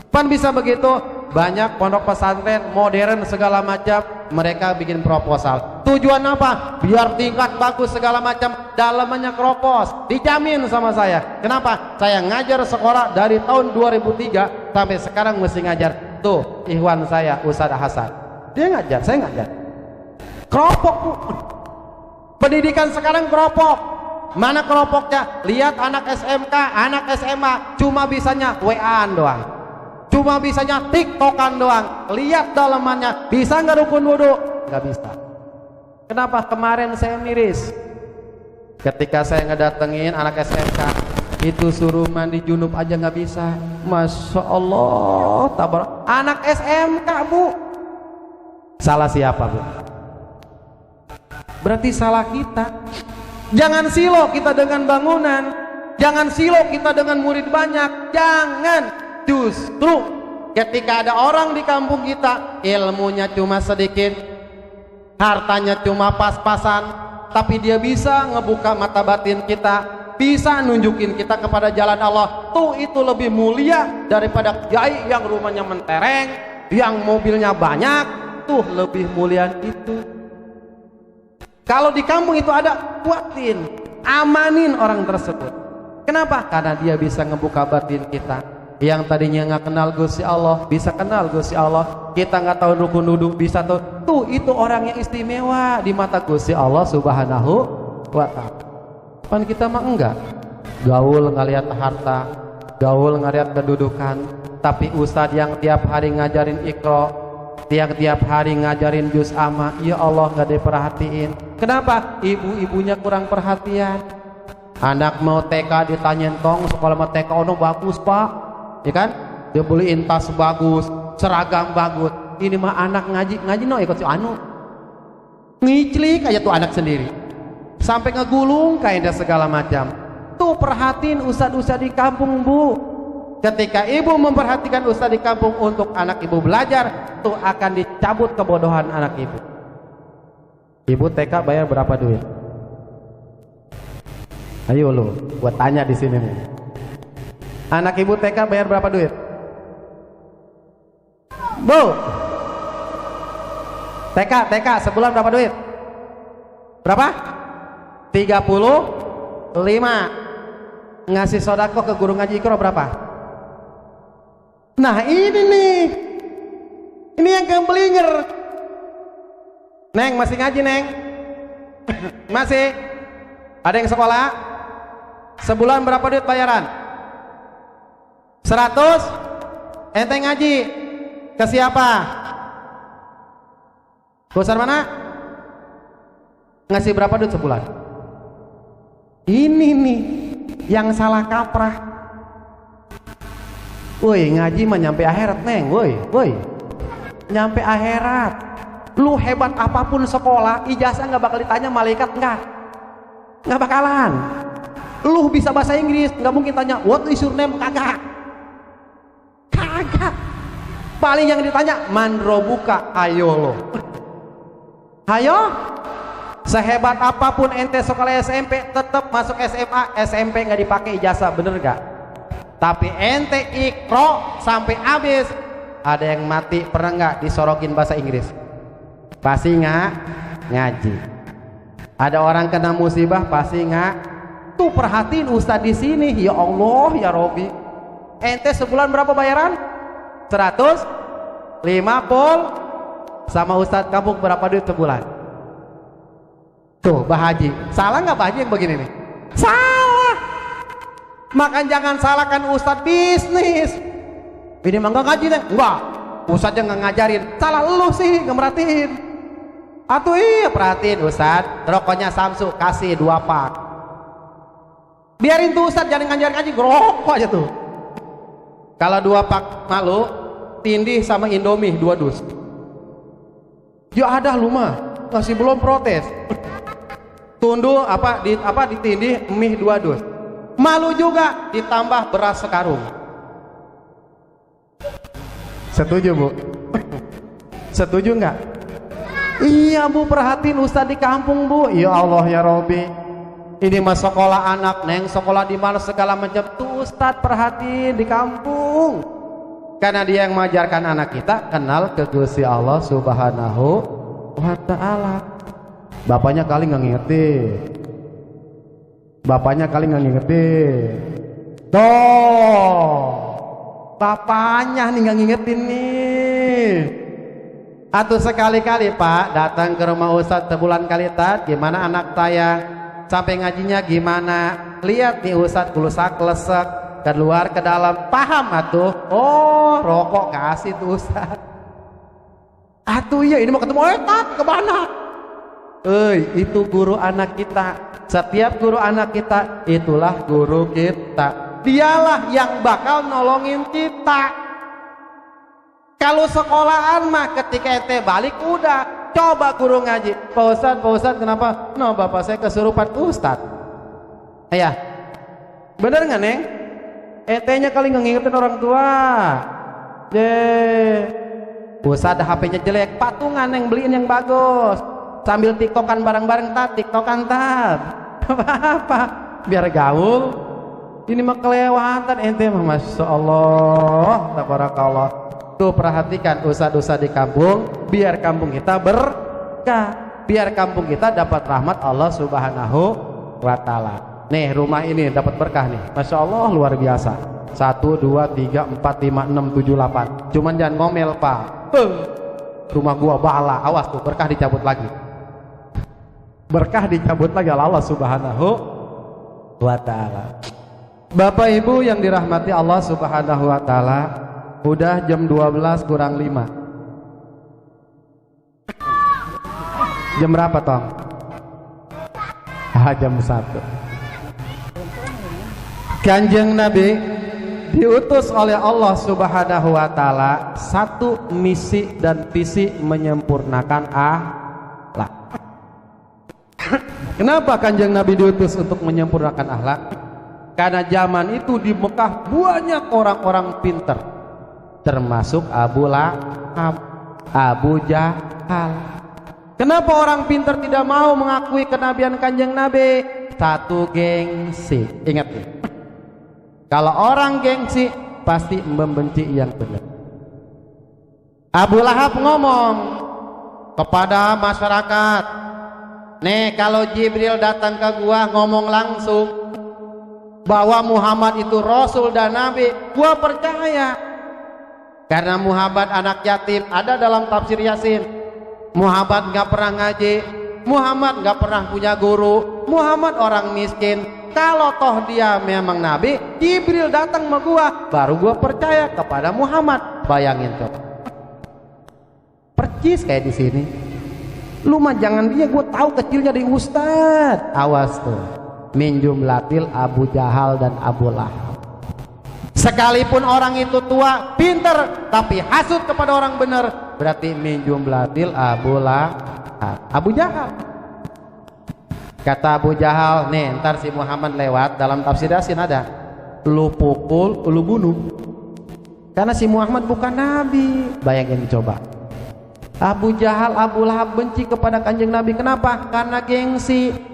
Pan bisa begitu, banyak pondok pesantren modern segala macam, mereka bikin proposal. Tujuan apa? Biar tingkat bagus segala macam, dalamannya keropos. Dijamin sama saya. Kenapa? Saya ngajar sekolah dari tahun 2003 sampai sekarang mesti ngajar. Tuh, ikhwan saya Ustadz Hasan. Dia ngajar, saya ngajar. Keropok, Bu. Pendidikan sekarang keropok. Mana keropoknya? Lihat anak SMK, anak SMA cuma bisanya WA-an doang. Cuma bisanya TikTokan doang. Lihat dalamannya, bisa nggak rukun wudu? Nggak bisa. Kenapa? Kemarin saya miris ketika saya ngedatengin anak SMK, itu suruh mandi junub aja nggak bisa. Masya Allah, tabarak. Anak SMK, Bu. Salah siapa, Bu? Berarti salah kita. Jangan silo kita dengan bangunan, jangan silo kita dengan murid banyak. Jangan. Justru ketika ada orang di kampung kita ilmunya cuma sedikit, hartanya cuma pas-pasan, tapi dia bisa ngebuka mata batin kita, bisa nunjukin kita kepada jalan Allah, tuh itu lebih mulia daripada kiai yang rumahnya mentereng, yang mobilnya banyak. Tuh lebih mulia itu. Kalau di kampung itu ada, kuatin, amanin orang tersebut. Kenapa? Karena dia bisa ngebuka batin kita. Yang tadinya nggak kenal Gusti Allah bisa kenal Gusti Allah. Kita nggak tahu rukun wudu bisa tahu. Tuh itu orang yang istimewa di mata Gusti Allah Subhanahu wa taala. Pan kita mah enggak. Gaul ngelihat harta, gaul ngelihat kedudukan. Tapi ustadz yang tiap hari ngajarin Iqra, tiap hari ngajarin juz amma, ya Allah nggak diperhatiin. Kenapa? Ibu-ibunya kurang perhatian. Anak mau TK ditanyain tong sekolah mau TK ono bagus pak. Ya kan? Dia beliin tas bagus, seragam bagus. Ini mah anak ngaji no ikut si anu. Ngiclik aja tuh anak sendiri. Sampai ngegulung kayaknya segala macam. Tuh perhatiin ustad-ustad di kampung, Bu. Ketika ibu memperhatikan ustad di kampung untuk anak ibu belajar, tuh akan dicabut kebodohan anak ibu. Ibu TK bayar berapa duit? Ayo lo, buat tanya di sini nih. Anak ibu TK bayar berapa duit? Bu, TK sebulan berapa duit? Berapa? 35. Ngasih sodako ke guru ngaji Iqra berapa? Nah ini nih, ini yang kembelinger. Neng masih ngaji neng? Masih? Ada yang sekolah? Sebulan berapa duit bayaran? 100. Ente ngaji ke siapa? Besar mana? Ngasih berapa duit sebulan? Ini nih yang salah kaprah. Woi ngaji mah nyampe akhirat neng, woi nyampe akhirat. Lu hebat apapun sekolah, ijazah nggak bakal ditanya malaikat, nggak bakalan. Lu bisa bahasa Inggris, nggak mungkin tanya what is your name, kagak. Paling yang ditanya manrobuka, ayo lo. Ayo. Sehebat apapun ente sekolah SMP tetap masuk SMA, SMP nggak dipakai ijazah, bener gak? Tapi ente Iqra sampai habis, ada yang mati pernah nggak disorokin bahasa Inggris? Pasti nggak ngaji. Ada orang kena musibah pasti nggak. Tuh perhatiin ustadz di sini, ya Allah ya Robi. Ente sebulan berapa bayaran? 150 sama ustadz kampung berapa duit sebulan? Tuh Bah Haji, salah nggak Bah Haji yang begini nih? Salah. Makan jangan salahkan ustadz bisnis. Ini mah nggak ngaji deh, enggak. Ustadz yang nggak ngajarin, salah lu sih nggak merhatiin. Atuh iya perhatiin ustadz, rokoknya Samsu kasih 2 pak. Biarin tuh ustadz jangan ngajarin ngerokok aja tuh. Kalau 2 pak malu, tindih sama Indomie 2 dus. Ya ada lu mah, masih belum protes. Tundul ditindih mie 2 dus. Malu juga ditambah beras sekarung. Setuju Bu? Setuju nggak? Iya Bu, perhatiin ustadz di kampung Bu. Ya Allah ya Robi, ini mah sekolah anak neng, sekolah di mana segala macam tuh ustadz perhatiin di kampung. Karena dia yang mengajarkan anak kita kenal ke Gusti Allah Subhanahu wa Ta'ala. Bapaknya kali nggak ngingetin. Bapaknya kali nggak ngingetin. Tuh, bapaknya nih nggak ngingetin nih. Atau sekali-kali Pak datang ke rumah ustadz sebulan kali tat, gimana anak saya sampai ngajinya gimana? Lihat nih ustadz kulusak lesek keluar ke dalam, paham atuh? Oh rokok kasih tuh ustadz. Atuh iya ini mau ketemu tat ke mana? Itu guru anak kita. Setiap guru anak kita itulah guru kita. Dialah yang bakal nolongin kita. Kalau sekolahan mah ketika ente balik udah coba guru ngaji. Pak Ustadz kenapa? No bapak saya kesurupan Ustadz. Ayah bener nggak Neng? Ente-nya kali nggak ngingetin orang tua. Ustadz HP-nya jelek, patungan yang beliin yang bagus. Sambil tiktokan bareng-bareng tiktokan apa biar gaul. Ini mah kelewatan ente mah, masya Allah, tabarakallah. Tuh perhatikan dosa-dosa di kampung, biar kampung kita berkah, biar kampung kita dapat rahmat Allah Subhanahu wa Ta'ala. Nih rumah ini dapat berkah nih, masya Allah luar biasa. 1, 2, 3, 4, 5, 6, 7, 8. Cuman jangan ngomel Pak. Rumah gua bala, awas tuh berkah dicabut lagi. Berkah dicabut lagi Allah Subhanahu wa Ta'ala. Bapak Ibu yang dirahmati Allah Subhanahu wa Ta'ala, udah jam 12 kurang 5. Jam berapa Tong? Jam 1. Kanjeng Nabi diutus oleh Allah Subhanahu wa Ta'ala satu misi dan visi menyempurnakan akhlak. Kenapa Kanjeng Nabi diutus untuk menyempurnakan akhlak? Karena zaman itu di Mekah banyak orang-orang pintar, termasuk Abu Lahab, Abu Jahal. Kenapa orang pintar tidak mau mengakui kenabian Kanjeng Nabi? Satu, gengsi. Ingat ya, kalau orang gengsi pasti membenci yang benar. Abu Lahab ngomong kepada masyarakat, nih kalau Jibril datang ke gua ngomong langsung bahwa Muhammad itu Rasul dan Nabi, gua percaya. Karena Muhammad anak yatim, ada dalam tafsir Yasin. Muhammad gak pernah ngaji, Muhammad gak pernah punya guru, Muhammad orang miskin. Kalau toh dia memang Nabi, Jibril datang sama gua, baru gua percaya kepada Muhammad. Bayangin tuh, percis kayak di sini. Lu mah jangan dia, gua tahu kecilnya dari Ustadz. Awas tuh, min jumlatil Abu Jahal dan Abu Lahab. Sekalipun orang itu tua, pinter, tapi hasut kepada orang benar, berarti min jumlatil Abu Lahab, Abu Jahal. Kata Abu Jahal, nih ntar si Muhammad lewat, dalam tafsir Yasin ada, lu pukul, lu bunuh. Karena si Muhammad bukan Nabi. Bayangin coba, Abu Jahal, Abu Lahab benci kepada Kanjeng Nabi. Kenapa? Karena gengsi.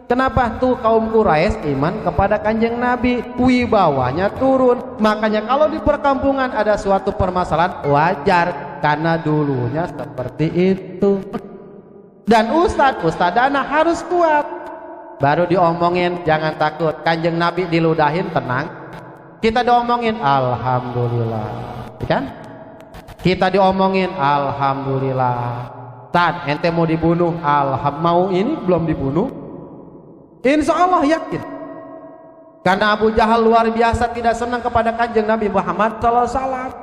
Kenapa tuh kaum Quraisy iman kepada Kanjeng Nabi, wibawanya turun. Makanya kalau di perkampungan ada suatu permasalahan, wajar, karena dulunya seperti itu. Dan ustadana harus kuat. Baru diomongin jangan takut, Kanjeng Nabi diludahin tenang, kita diomongin alhamdulillah, kan? Kita diomongin, alhamdulillah. Tad, ente mau dibunuh, mau ini belum dibunuh. Insya Allah yakin. Karena Abu Jahal luar biasa tidak senang kepada kanjeng Nabi Muhammad SAW.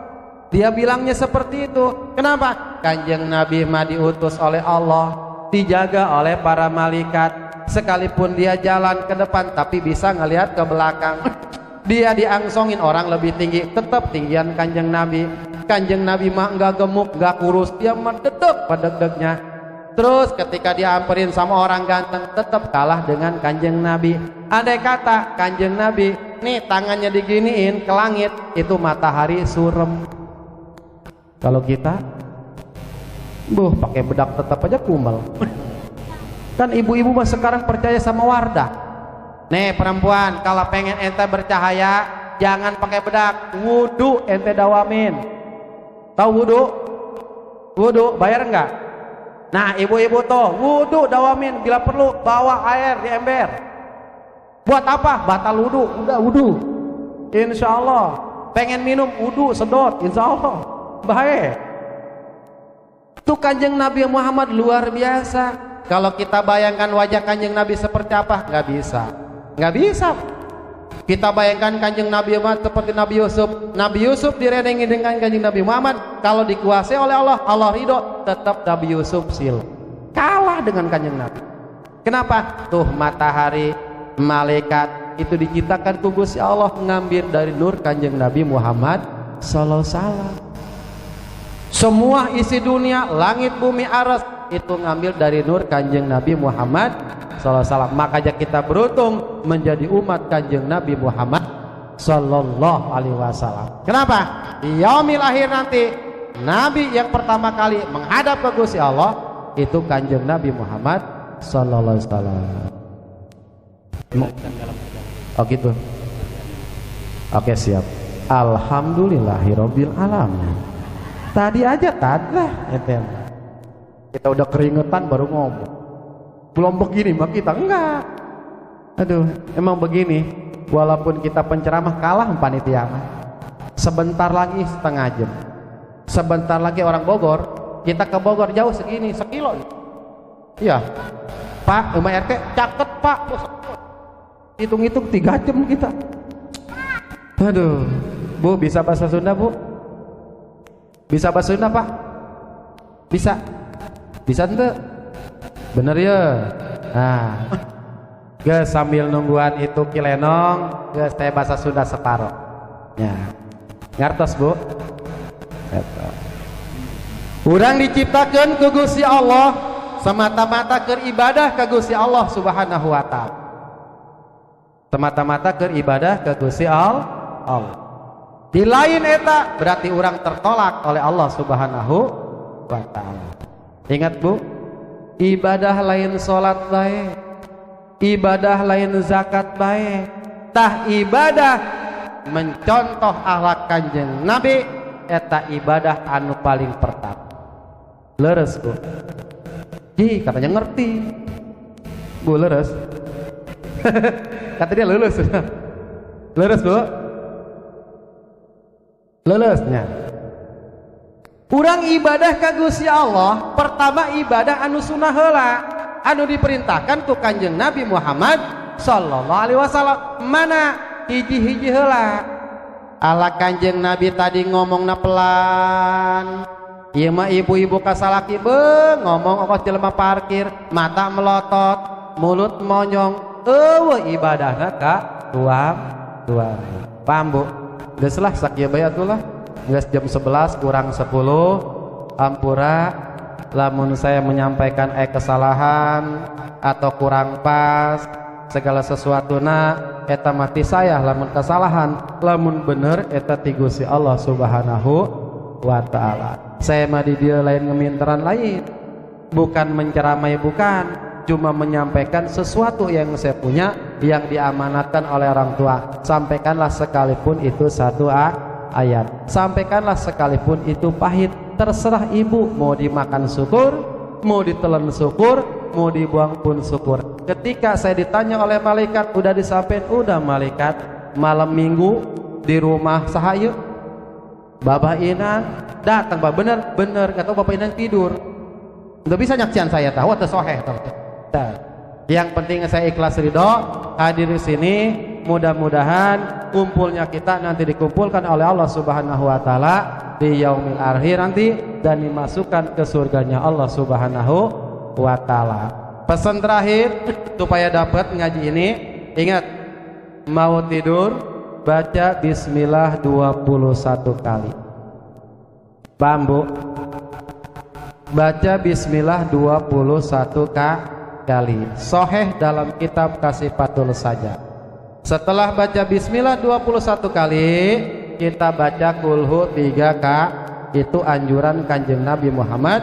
Dia bilangnya seperti itu. Kenapa? Kanjeng Nabi mah diutus oleh Allah, dijaga oleh para malaikat. Sekalipun dia jalan ke depan, tapi bisa ngelihat ke belakang. Dia diangsongin orang lebih tinggi, tetap tinggian kanjeng Nabi. Kanjeng Nabi mah enggak gemuk, enggak kurus, dia mah dedek pada degnya. Terus ketika diamperin sama orang ganteng, tetap kalah dengan kanjeng Nabi. Andai kata kanjeng Nabi nih tangannya diginiin ke langit, itu matahari surem. Kalau kita pakai bedak tetap aja kumel. Kan ibu-ibu mah sekarang percaya sama Wardah. Nih perempuan, kalau pengen ente bercahaya, jangan pakai bedak, wudu ente dawamin. Tahu wudu? Wudu bayar enggak? Nah ibu-ibu tuh wudu dawamin, bila perlu bawa air di ember. Buat apa? Batal wudu, udah wudu. Insya Allah. Pengen minum wudu sedot, insya Allah. Baik. Tuh kanjeng Nabi Muhammad luar biasa. Kalau kita bayangkan wajah kanjeng Nabi seperti apa? Nggak bisa. Nggak bisa. Kita bayangkan kanjeng Nabi Muhammad seperti Nabi Yusuf. Nabi Yusuf direnengi dengan kanjeng Nabi Muhammad. Kalau dikuasai oleh Allah, Allah ridho, tetap Nabi Yusuf sil. Kalah dengan kanjeng Nabi. Kenapa? Tuh matahari, malaikat itu diciptakan tugas Allah ngambil dari nur kanjeng Nabi Muhammad sallallahu alaihi wasallam. Semua isi dunia, langit, bumi, aras itu ngambil dari nur kanjeng Nabi Muhammad sallallahu alaihi wasallam. Makanya kita beruntung menjadi umat kanjeng Nabi Muhammad sallallahu alaihi wasallam. Kenapa? Di yaumil akhir nanti Nabi yang pertama kali menghadap ke Gusti Allah itu kanjeng Nabi Muhammad sallallahu alaihi wasallam. Oh gitu. Oke siap. Alhamdulillahirabbil alamin. Tadi aja lah enten. Kita udah keringetan baru ngomong. Belum begini mah kita enggak. Aduh, emang begini. Walaupun kita penceramah kalah panitia mah. Sebentar lagi setengah jam. Sebentar lagi orang Bogor, kita ke Bogor jauh segini, sekilo. Iya. Pak, rumah RT caket Pak. Hitung-hitung 3 jam kita. Aduh. Bu, bisa bahasa Sunda, Bu? Bisa bahasa Sunda, Pak? Bisa? Bisa ente? Bener ya? Nah, guys sambil nungguan itu kilenong, guys teh bahasa Sunda separoh. Ya, ngertos Bu? Urang diciptakan ke Gusti Allah semata-mata ke ibadah ke Gusti Allah Subhanahu wa taala. Semata-mata ke ibadah ke Gusti Allah. Di lain eta berarti orang tertolak oleh Allah Subhanahu wa taala. Ingat Bu, ibadah lain salat bae, ibadah lain zakat bae, tah ibadah mencontoh akhlak kanjeng Nabi eta ibadah anu paling pertama. Leres Bu? Ih katanya ngerti Bu, leres. Kata dia lulus. Leres Bu? Lelusnya urang ibadah ka Gusti Allah pertama ibadah anu sunnah heula anu diperintahkan ku kanjeng Nabi Muhammad sallallahu alaihi wasallam. Mana hiji-hiji heula ala kanjeng Nabi tadi ngomongna pelan. Ieu mah ibu-ibu kasalaki beung ngomong ongkos jelema parkir, mata melotot, mulut monyong, eueuh ibadahna ka tuam. Paham Bu? Geus lah sakieu bae atulah. Geus jam 11 kurang 10. Ampura lamun saya menyampaikan kesalahan atau kurang pas segala sesuatuna eta mati saya lamun kesalahan, lamun bener eta ti Gusti Allah Subhanahu wa taala. Saya mah di dieu lain ngeminteran lain. Bukan menceramai, bukan, cuma menyampaikan sesuatu yang saya punya yang diamanatkan oleh orang tua. Sampaikanlah sekalipun itu satu ayat, sampaikanlah sekalipun itu pahit, terserah ibu mau dimakan syukur, mau ditelan syukur, mau dibuang pun syukur. Ketika saya ditanya oleh malaikat udah disampaikan, udah malaikat malam minggu di rumah sahayu Babah Inang datang, Pak, bener kata Bapak Inang tidur. Nggak bisa nyaksian saya tahu atau soheh tahu. Yang penting saya ikhlas ridho hadir di sini. Mudah-mudahan kumpulnya kita nanti dikumpulkan oleh Allah Subhanahu wa taala di yaumil akhir nanti dan dimasukkan ke surganya Allah Subhanahu wa taala. Pesan terakhir supaya dapat ngaji ini, ingat mau tidur baca bismillah 21 kali. Paham, Bu? Baca bismillah 21 kali. Sahih dalam kitab Kasifatul Saja. Setelah baca bismillah 21 kali, kita baca kulhu 3 kali. Itu anjuran Kanjeng Nabi Muhammad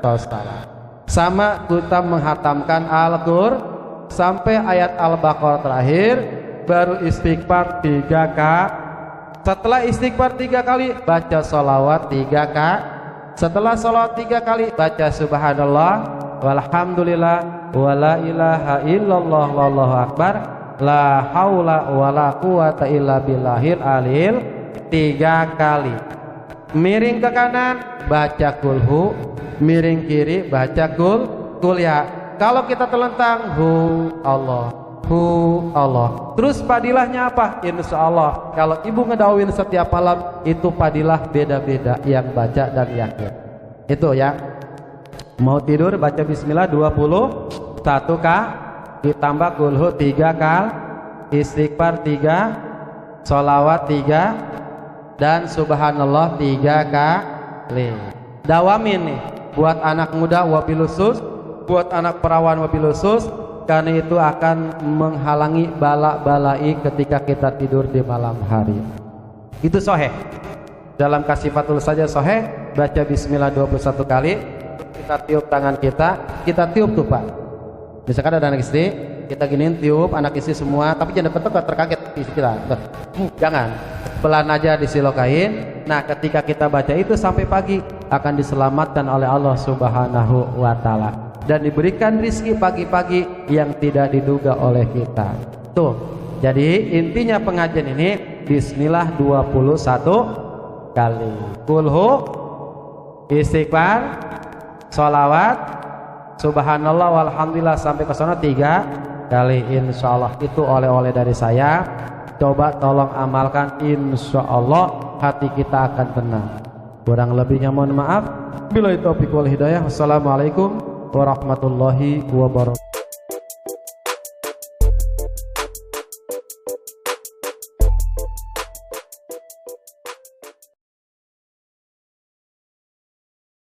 SAW. Sama kita menghatamkan Al-Qur'an sampai ayat Al-Baqarah terakhir, baru istighfar 3 kali. Setelah istighfar 3 kali, baca sholawat 3 kali. Setelah sholawat 3 kali, baca subhanallah walhamdulillah wala ilaha illallah wallahu akbar la haula wala quwata illa billahil alil 3 kali. Miring ke kanan baca kulhu, miring kiri baca kul ya. Kalau kita terlentang hu Allah. Terus padilahnya apa? Insya Allah kalau ibu ngedawin setiap malam itu padilah beda-beda yang baca dan yakin. Itu ya. Mau tidur baca bismillah 21 kali, ditambah kulhu 3 kali, istighfar 3, sholawat 3, dan subhanallah 3 kali. Dawamin nih buat anak muda wabil khusus, buat anak perawan wabil khusus, karena itu akan menghalangi bala-balai ketika kita tidur di malam hari. Itu sahih. Dalam Kasifatul Saja sahih, baca bismillah 21 kali, kita tiup tangan kita tiup tuh, Pak. Misalkan ada anak istri, kita giniin tiup anak istri semua, tapi jangan deket-deket terkaget istri kita. Jangan, pelan aja disilokain. Nah, ketika kita baca itu sampai pagi akan diselamatkan oleh Allah Subhanahu wa taala dan diberikan rizki pagi-pagi yang tidak diduga oleh kita. Tuh. Jadi intinya pengajian ini bismillah 21 kali. Kulhu, istighfar, sholawat, subhanallah walhamdulillah sampai ke sana 3 kali. Insyaallah itu oleh-oleh dari saya. Coba tolong amalkan, insyaallah hati kita akan tenang. Kurang lebihnya mohon maaf. Billahi taufiq wal hidayah. Wassalamualaikum warahmatullahi wabarakatuh.